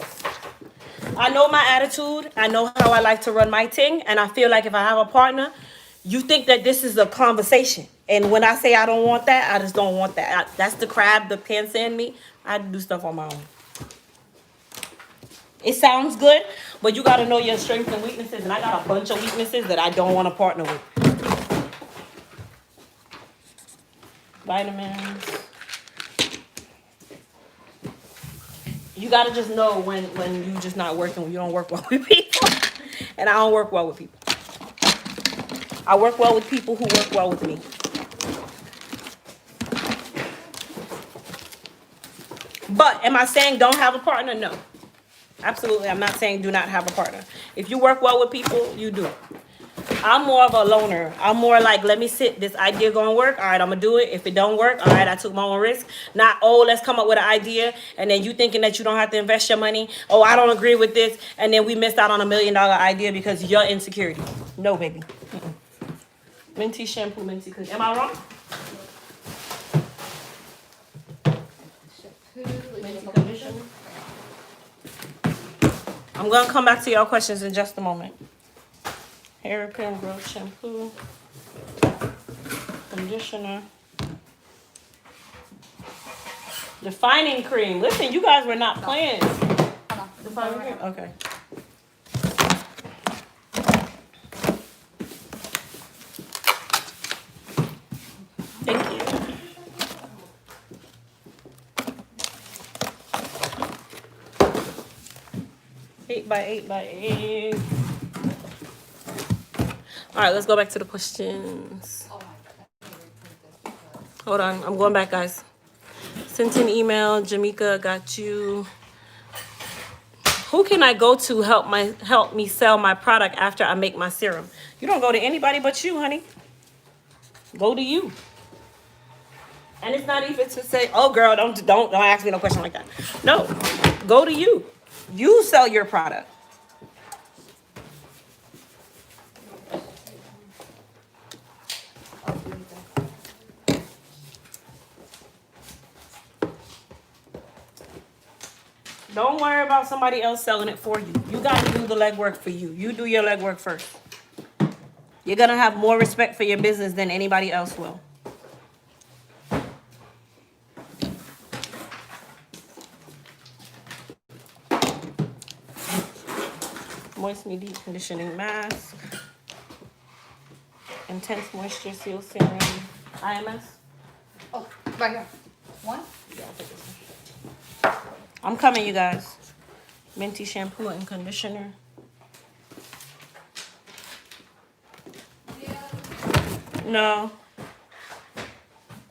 I know my attitude. I know how I like to run my thing. And I feel like if I have a partner, you think that this is a conversation. And when I say I don't want that, I just don't want that. That's the crab, the cancer in me. I do stuff on my own. It sounds good, but you got to know your strengths and weaknesses. And I got a bunch of weaknesses that I don't want to partner with. Vitamins. You got to just know when you just not working, you don't work well with people. And I don't work well with people. I work well with people who work well with me. But am I saying don't have a partner? No. Absolutely. I'm not saying do not have a partner. If you work well with people, you do. I'm more of a loner. I'm more like, let me sit. This idea gonna work. All right, I'm gonna do it. If it don't work, all right, I took my own risk. Not, oh, let's come up with an idea. And then you thinking that you don't have to invest your money. Oh, I don't agree with this. And then we missed out on $1 million idea because of your insecurity. No, baby. Mm-mm. Minty shampoo, minty cookie. Am I wrong? Minty conditioner. I'm gonna come back to your questions in just a moment. Hairpin growth shampoo, conditioner, defining cream. Listen, you guys were not playing. Defining cream. Okay. Thank you. Eight by 8 by 8. All right, let's go back to the questions. Hold on, I'm going back, guys. Sent an email. Jamaica got you. Who can I go to help me sell my product after I make my serum? You don't go to anybody but you, honey. Go to you. And it's not even to say, oh girl, don't ask me no question like that. No, go to you. You sell your product. Don't worry about somebody else selling it for you. You got to do the legwork for you. You do your legwork first. You're going to have more respect for your business than anybody else will. Moist Me Deep Conditioning Mask. Intense Moisture Seal Serum. IMS. Oh, right here. One? Yeah, I'll take this one. I'm coming, you guys. Minty shampoo and conditioner. No.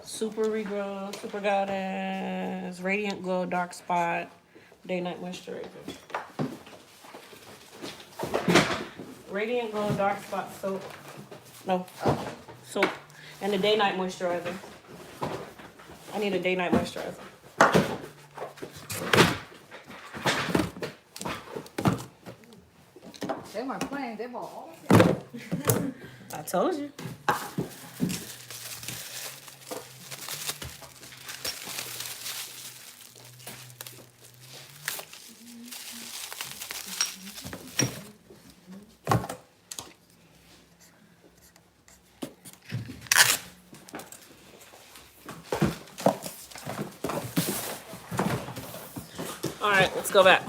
Super Regrow, Super Goddess, Radiant Glow, Dark Spot, Day Night Moisturizer. Radiant Glow, Dark Spot soap. No, soap. And the Day Night Moisturizer. I need a Day Night Moisturizer. They weren't playing, they were all. I told you. All right, let's go back.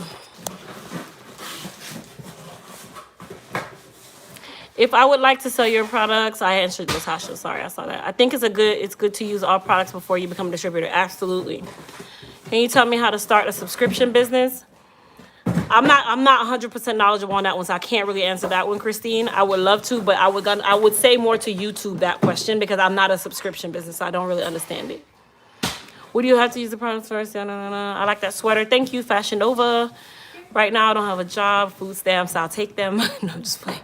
If I would like to sell your products, I answered Natasha. Sorry, I saw that. I think it's good to use all products before you become a distributor. Absolutely. Can you tell me how to start a subscription business? I'm not 100% knowledgeable on that one, so I can't really answer that one, Christine. I would love to, but I would say more to YouTube that question because I'm not a subscription business, so I don't really understand it. Would you have to use the products first? I like that sweater. Thank you, Fashion Nova. Right now, I don't have a job. Food stamps, I'll take them. No, I'm just playing.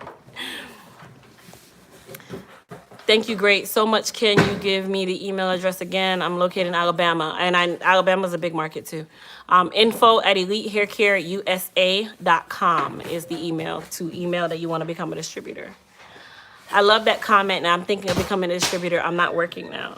Thank you, great. So much. Can you give me the email address again? I'm located in Alabama, and Alabama's a big market too. info@elitehaircareusa.com is the email that you want to become a distributor. I love that comment. Now I'm thinking of becoming a distributor. I'm not working now.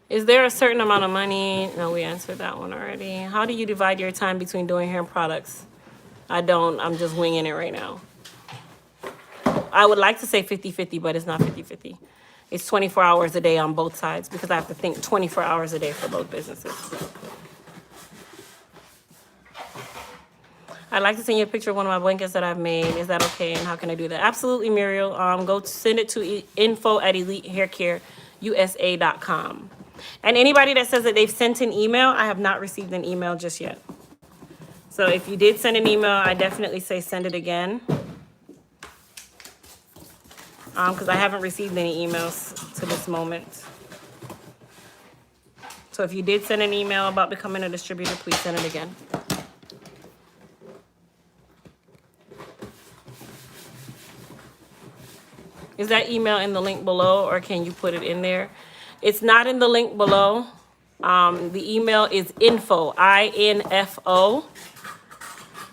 Is there a certain amount of money? No, we answered that one already. How do you divide your time between doing hair and products? I don't. I'm just winging it right now. I would like to say 50-50, but it's not 50-50. It's 24 hours a day on both sides because I have to think 24 hours a day for both businesses. I'd like to send you a picture of one of my blankets that I've made. Is that okay? And how can I do that? Absolutely, Muriel. Go send it to info@elitehaircareusa.com. And anybody that says that they've sent an email, I have not received an email just yet. So if you did send an email, I definitely say send it again. Because I haven't received any emails to this moment. So if you did send an email about becoming a distributor, please send it again. Is that email in the link below, or can you put it in there? It's not in the link below. The email is info, INFO,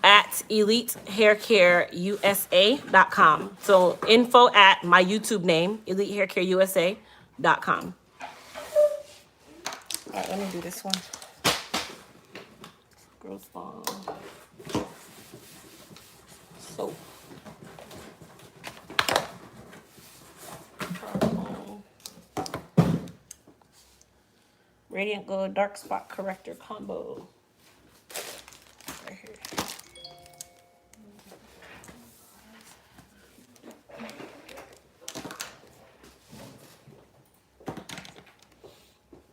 at elitehaircareusa.com. So info at my YouTube name, elitehaircareusa.com. All right, let me do this one. Girls Bomb. Soap. Radiant Glow Dark Spot Corrector Combo. Right here.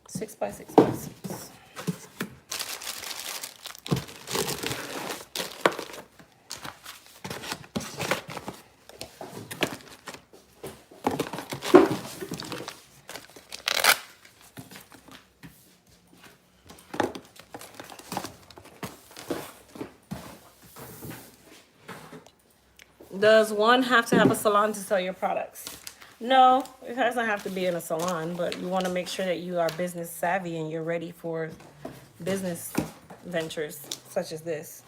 Six by 6 by 6. Does one have to have a salon to sell your products? No, it doesn't have to be in a salon, but you want to make sure that you are business savvy and you're ready for business ventures such as this.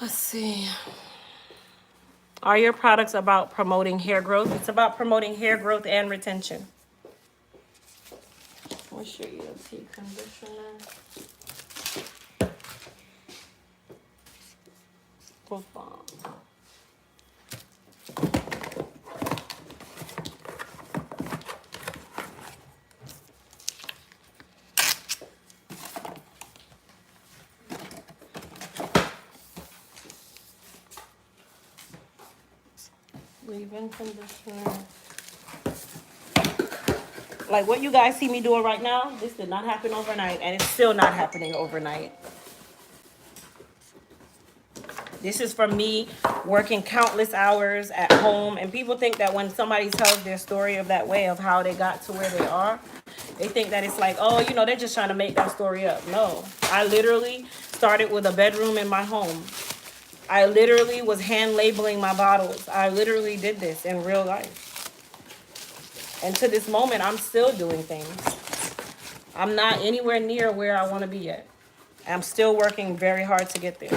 Let's see. Are your products about promoting hair growth? It's about promoting hair growth and retention. What's your ELT conditioner? Growth Bomb. Leave-in conditioner. Like what you guys see me doing right now, this did not happen overnight, and it's still not happening overnight. This is from me working countless hours at home, and people think that when somebody tells their story of that way of how they got to where they are, they think that it's like, oh, you know, they're just trying to make that story up. No, I literally started with a bedroom in my home. I literally was hand labeling my bottles. I literally did this in real life. And to this moment, I'm still doing things. I'm not anywhere near where I want to be yet. I'm still working very hard to get there.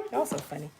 That was so funny.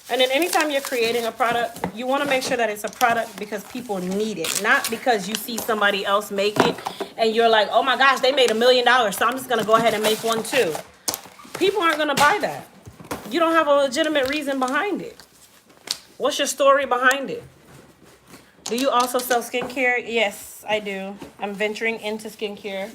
And then anytime you're creating a product, you want to make sure that it's a product because people need it, not because you see somebody else make it and you're like, oh my gosh, they made $1 million, so I'm just going to go ahead and make one too. People aren't going to buy that. You don't have a legitimate reason behind it. What's your story behind it? Do you also sell skincare? Yes, I do. I'm venturing into skincare.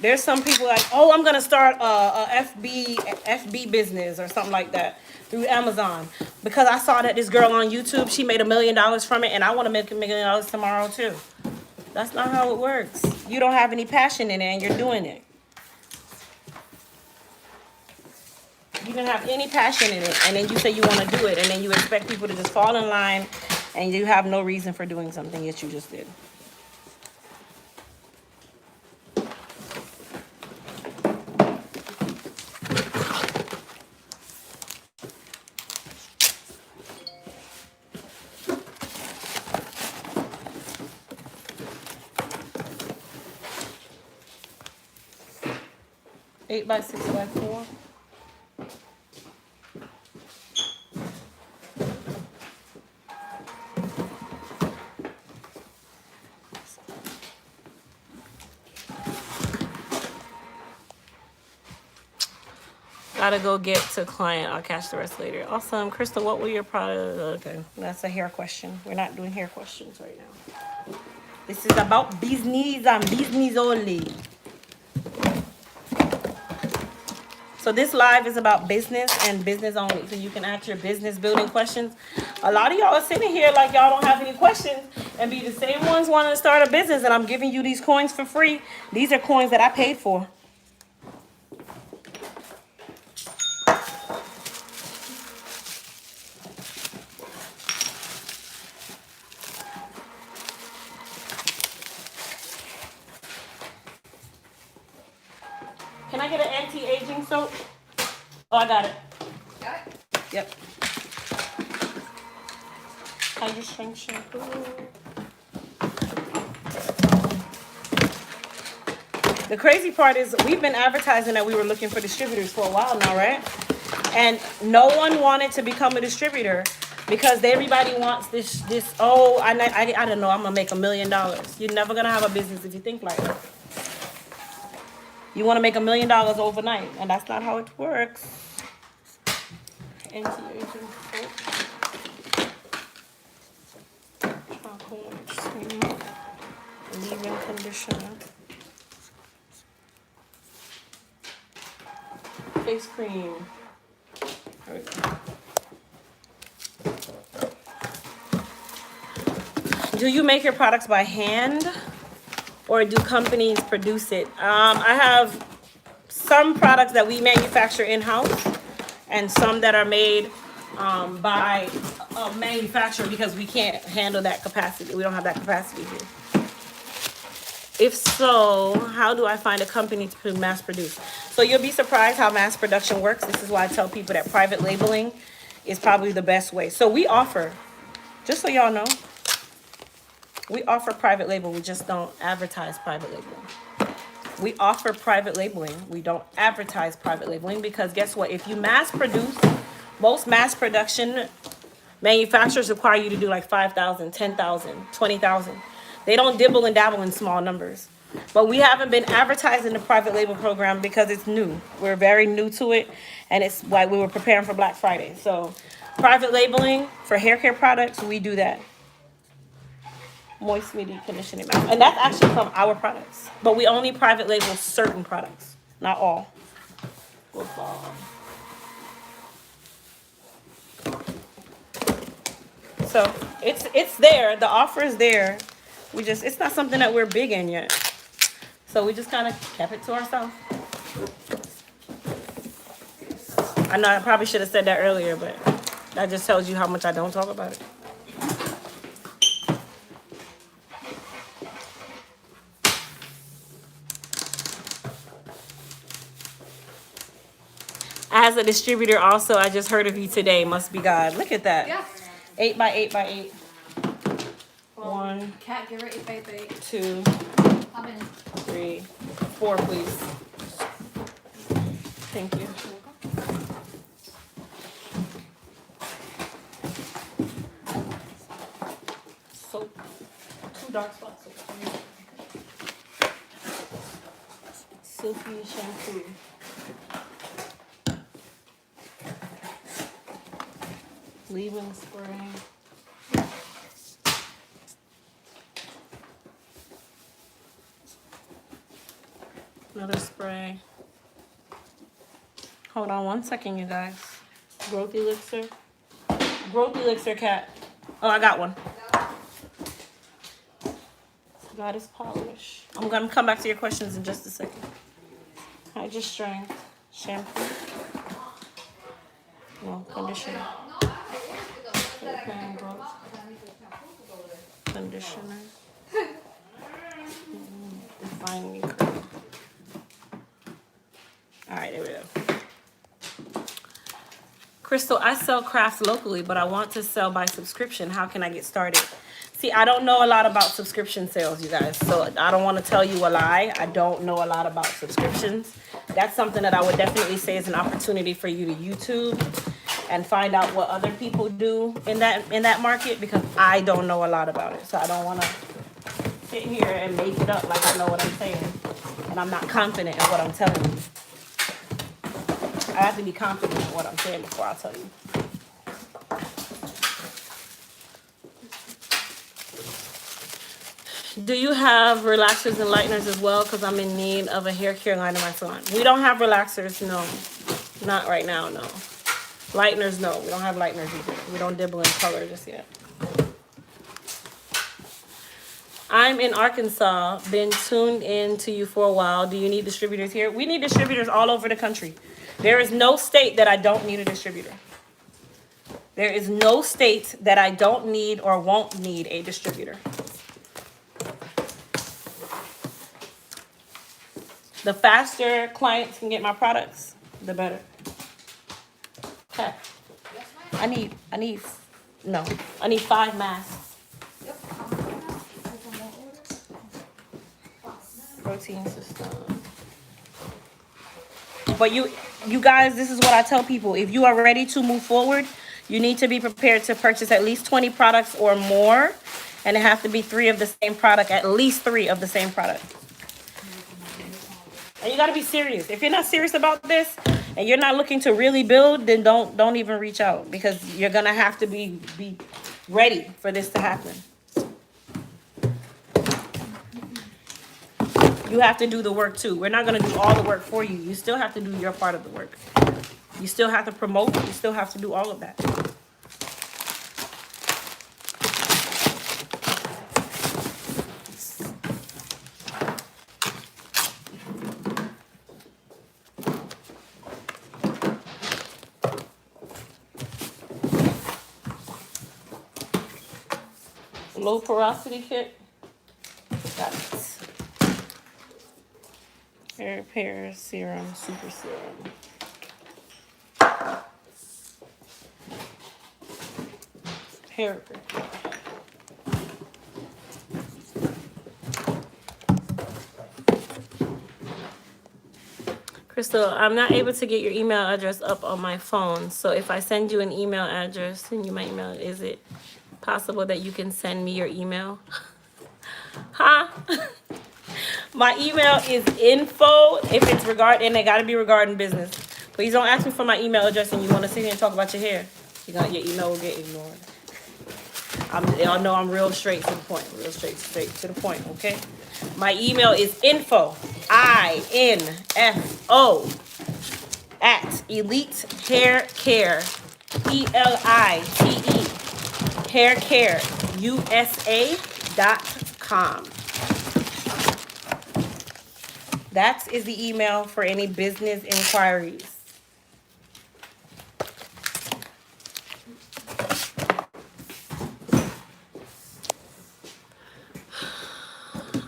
There's some people like, oh, I'm going to start a FB business or something like that through Amazon. Because I saw that this girl on YouTube, she made $1 million from it, and I want to make $1 million tomorrow too. That's not how it works. You don't have any passion in it, and you're doing it. You don't have any passion in it, and then you say you want to do it, and then you expect people to just fall in line, and you have no reason for doing something that you just did. Eight by 6 by 4. Gotta go get to client. I'll catch the rest later. Awesome. Crystal, what were your product? Okay, that's a hair question. We're not doing hair questions right now. This is about business and business only. So this live is about business and business only. So you can ask your business building questions. A lot of y'all are sitting here like y'all don't have any questions and be the same ones wanting to start a business, and I'm giving you these coins for free. These are coins that I paid for. Can I get an anti-aging soap? Oh, I got it. Got it? Yep. Hydra Strength shampoo. The crazy part is we've been advertising that we were looking for distributors for a while now, right? And no one wanted to become a distributor because everybody wants this, I don't know, I'm gonna make $1 million. You're never gonna have a business if you think like that. You wanna make $1 million overnight, and that's not how it works. Anti-aging soap. Charcoal cream. Leave-in conditioner. Face cream. There we go. Do you make your products by hand or do companies produce it? I have some products that we manufacture in-house and some that are made by a manufacturer because we can't handle that capacity. We don't have that capacity here. If so, how do I find a company to mass produce? So you'll be surprised how mass production works. This is why I tell people that private labeling is probably the best way. So we offer, just so y'all know, we offer private label. We just don't advertise private labeling. We offer private labeling. We don't advertise private labeling because guess what? If you mass produce, most mass production manufacturers require you to do like 5,000, 10,000, 20,000. They don't dibble and dabble in small numbers. But we haven't been advertising the private label program because it's new. We're very new to it, and it's why we were preparing for Black Friday. So private labeling for hair care products, we do that. Moist Media Conditioning Mask. And that's actually from our products. But we only private label certain products, not all. So it's there. The offer is there. It's not something that we're big in yet. So we just kind of kept it to ourselves. I know I probably should have said that earlier, but that just tells you how much I don't talk about it. As a distributor also, I just heard of you today. Must be God. Look at that. Yeah. 8 by 8 by 8. 1, Cat, give her 8 by 8. 2, How many? 3, 4, please. Thank you. Soap. 2 dark spots. Silky shampoo. Leave-in spray. Another spray. Hold on 1 second, you guys. Growth elixir. Growth elixir, cat. Oh, I got one. Goddess polish. I'm gonna come back to your questions in just a second. Hydra Strength shampoo. No, conditioner. Conditioner. Defining cream. All right, there we go. Crystal, I sell crafts locally, but I want to sell by subscription. How can I get started? See, I don't know a lot about subscription sales, you guys. So I don't want to tell you a lie. I don't know a lot about subscriptions. That's something that I would definitely say is an opportunity for you to YouTube and find out what other people do in that market, because I don't know a lot about it. So I don't want to sit here and make it up like I know what I'm saying, and I'm not confident in what I'm telling you. I have to be confident in what I'm saying before I tell you. Do you have relaxers and lighteners as well? Because I'm in need of a hair care line in my salon. We don't have relaxers, no. Not right now, no. Lighteners, no. We don't have lighteners either. We don't dibble in color just yet. I'm in Arkansas. Been tuned in to you for a while. Do you need distributors here? We need distributors all over the country. There is no state that I don't need a distributor. There is no state that I don't need or won't need a distributor. The faster clients can get my products, the better. Okay. I need 5 masks. Protein system. But you guys, this is what I tell people. If you are ready to move forward, you need to be prepared to purchase at least 20 products or more. And it have to be 3 of the same product, at least 3 of the same product. And you gotta be serious. If you're not serious about this and you're not looking to really build, then don't even reach out, because you're gonna have to be ready for this to happen. You have to do the work too. We're not gonna do all the work for you. You still have to do your part of the work. You still have to promote. You still have to do all of that. Low porosity kit. Got it. Hair repair serum, super serum. Hair repair. Crystal, I'm not able to get your email address up on my phone. So if I send you an email address, send you my email, is it possible that you can send me your email? Huh? My email is info, if it's and it gotta be regarding business. Please don't ask me for my email address and you wanna sit here and talk about your hair. Your email will get ignored. Y'all know I'm real straight to the point. Real straight to the point, okay? My email is info, INFO, at Elite Hair Care, ELITE, haircareusa.com. That is the email for any business inquiries.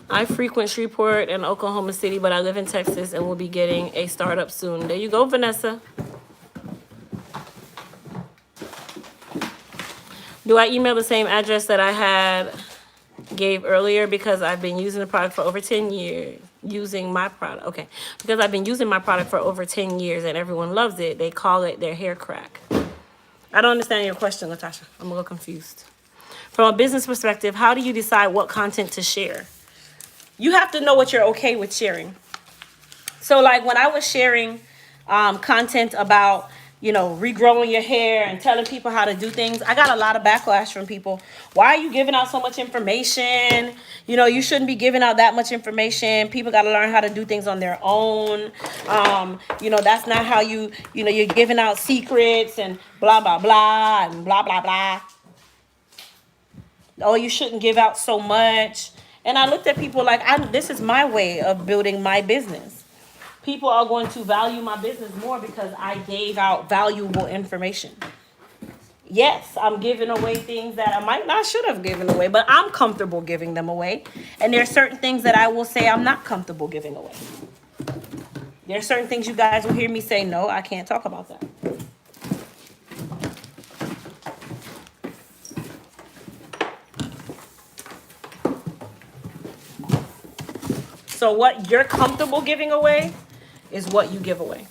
I frequent Shreveport and Oklahoma City, but I live in Texas and will be getting a startup soon. There you go, Vanessa. Do I email the same address that I gave earlier, because I've been using the product for over 10 years? Okay. Because I've been using my product for over 10 years and everyone loves it. They call it their hair crack. I don't understand your question, Latasha. I'm a little confused. From a business perspective, how do you decide what content to share? You have to know what you're okay with sharing. So like when I was sharing content about, regrowing your hair and telling people how to do things, I got a lot of backlash from people. Why are you giving out so much information? You shouldn't be giving out that much information. People got to learn how to do things on their own. That's not how you're giving out secrets and blah, blah, blah, and blah, blah, blah. Oh, you shouldn't give out so much. And I looked at people like, this is my way of building my business. People are going to value my business more because I gave out valuable information. Yes, I'm giving away things that I might not should have given away, but I'm comfortable giving them away. And there are certain things that I will say I'm not comfortable giving away. There are certain things you guys will hear me say, no, I can't talk about that. So what you're comfortable giving away is what you give away.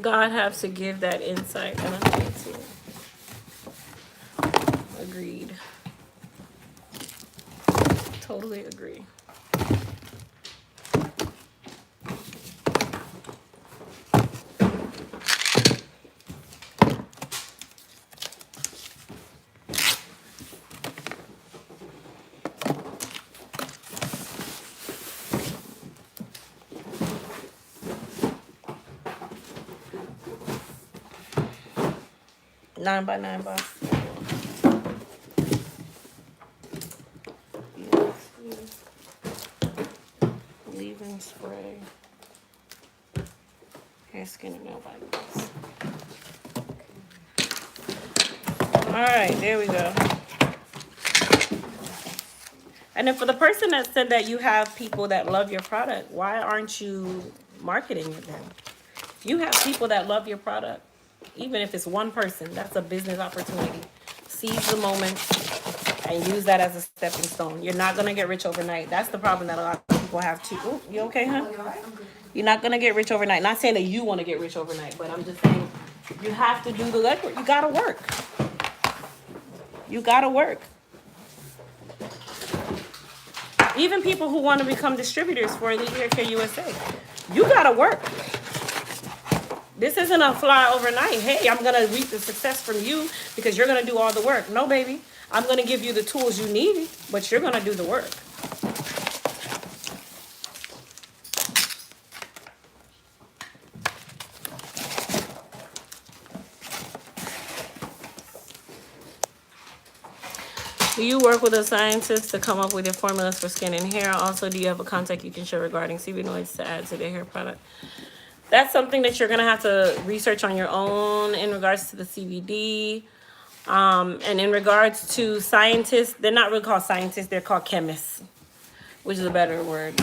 God have to give that insight and anointing. Agreed. Totally agree. Nine by nine box. Leave-in spray. Hair, skin, and nail vitamins. All right, there we go. And then for the person that said that you have people that love your product, why aren't you marketing it then? You have people that love your product. Even if it's one person, that's a business opportunity. Seize the moment and use that as a stepping stone. You're not gonna get rich overnight. That's the problem that a lot of people have too. Oh, you okay, huh? You're not gonna get rich overnight. Not saying that you want to get rich overnight, but I'm just saying you have to do the legwork. You gotta work. You gotta work. Even people who want to become distributors for Elite Hair Care USA, you gotta work. This isn't a fly overnight. Hey, I'm gonna reap the success from you because you're gonna do all the work. No, baby. I'm gonna give you the tools you need, but you're gonna do the work. Do you work with a scientist to come up with your formulas for skin and hair? Also, do you have a contact you can share regarding CBD to add to their hair product? That's something that you're going to have to research on your own in regards to the CBD. And in regards to scientists, they're not really called scientists, they're called chemists, which is a better word.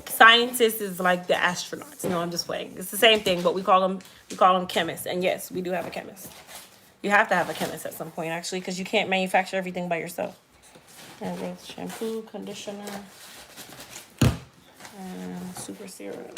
Scientists is like the astronauts. No, I'm just playing. It's the same thing, but we call them chemists. And yes, we do have a chemist. You have to have a chemist at some point, actually, because you can't manufacture everything by yourself. And there's shampoo, conditioner, and super serum.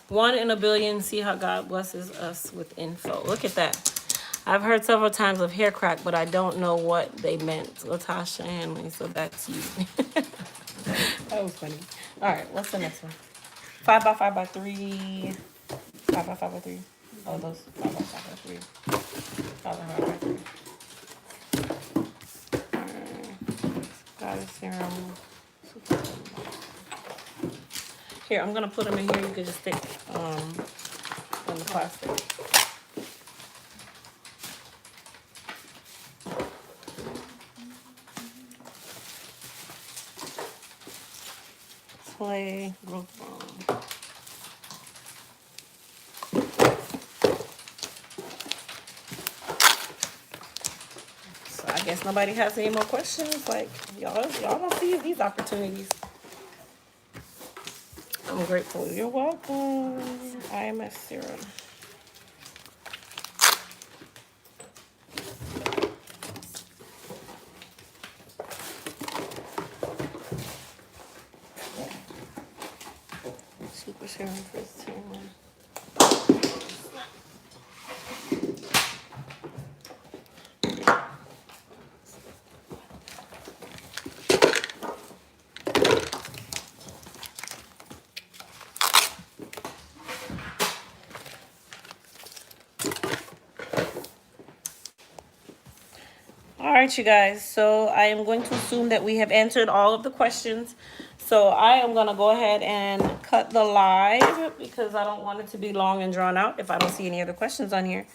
One in a billion, see how God blesses us with info. Look at that. I've heard several times of hair crack, but I don't know what they meant. Latasha Hanley, so that's you. That was funny. All right, what's the next one? 5 by 5 by 3. 5 by 5 by 3. Oh, those 5 by 5 by 3. 5 by 5 by 3. Goddess serum. Here, I'm gonna put them in here. You can just stick on the plastic. Clay growth bomb. So I guess nobody has any more questions. Like y'all don't see these opportunities. I'm grateful. You're welcome. IMS serum. Super serum for serum. All right, you guys. So I am going to assume that we have answered all of the questions. So I am going to go ahead and cut the live because I don't want it to be long and drawn out if I don't see any other questions on here.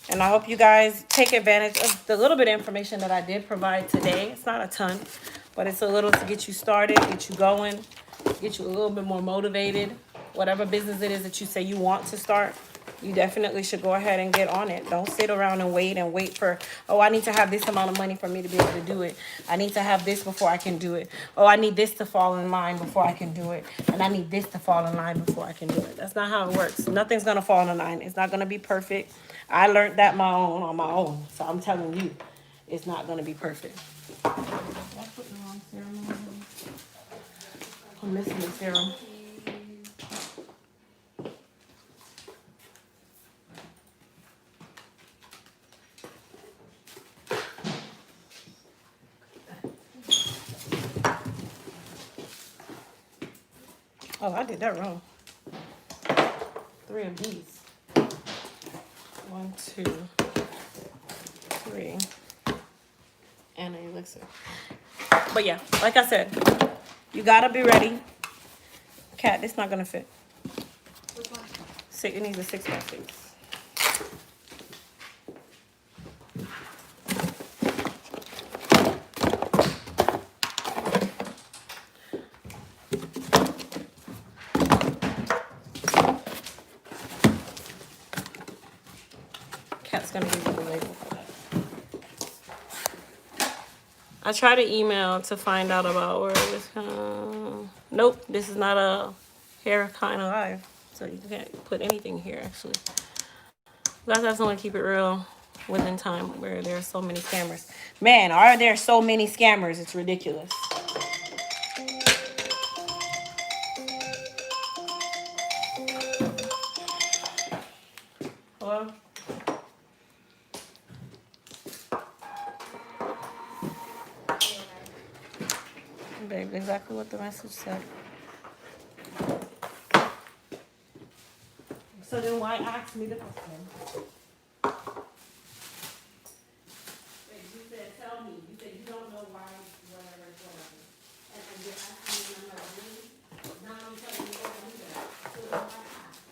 And I hope you guys take advantage of the little bit of information that I did provide today. It's not a ton, but it's a little to get you started, get you going, get you a little bit more motivated. Whatever business it is that you say you want to start, you definitely should go ahead and get on it. Don't sit around and wait for, oh, I need to have this amount of money for me to be able to do it. I need to have this before I can do it. Oh, I need this to fall in line before I can do it. And I need this to fall in line before I can do it. That's not how it works. Nothing's going to fall in line. It's not going to be perfect. I learned that on my own. So I'm telling you, it's not going to be perfect. Did I put the wrong serum on? I'm missing the serum. Oh, I did that wrong. 3 of these. 1, 2, 3. And an elixir. But yeah, like I said, you gotta be ready. Cat, this not gonna fit. Which one? It needs a 6x6. Cat's gonna give you the label for that. I tried to email to find out about where it was. Nope, this is not a hair kind of live. So you can't put anything here, actually. You guys have someone keep it real within time where there are so many scammers. Man, are there so many scammers? It's ridiculous. Hello? Babe, exactly what the message said. So then why ask me the question? Babe, you said, tell me. You said you don't know why, whatever, whatever. And you're asking me, and I'm like, really? Now I'm telling you what I'm doing. So then why ask?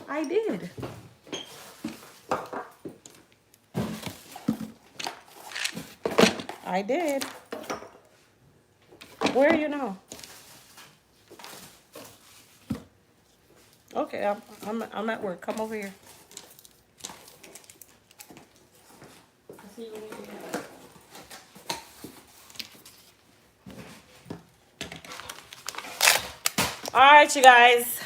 I did. I did. Where are you now? Okay, I'm at work. Come over here. I'll see you when you get back. All right, you guys.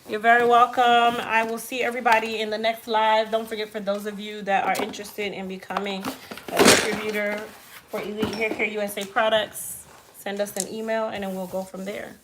You're very welcome. I will see everybody in the next live. Don't forget, for those of you that are interested in becoming a distributor for Elite Hair Care USA products, send us an email and then we'll go from there.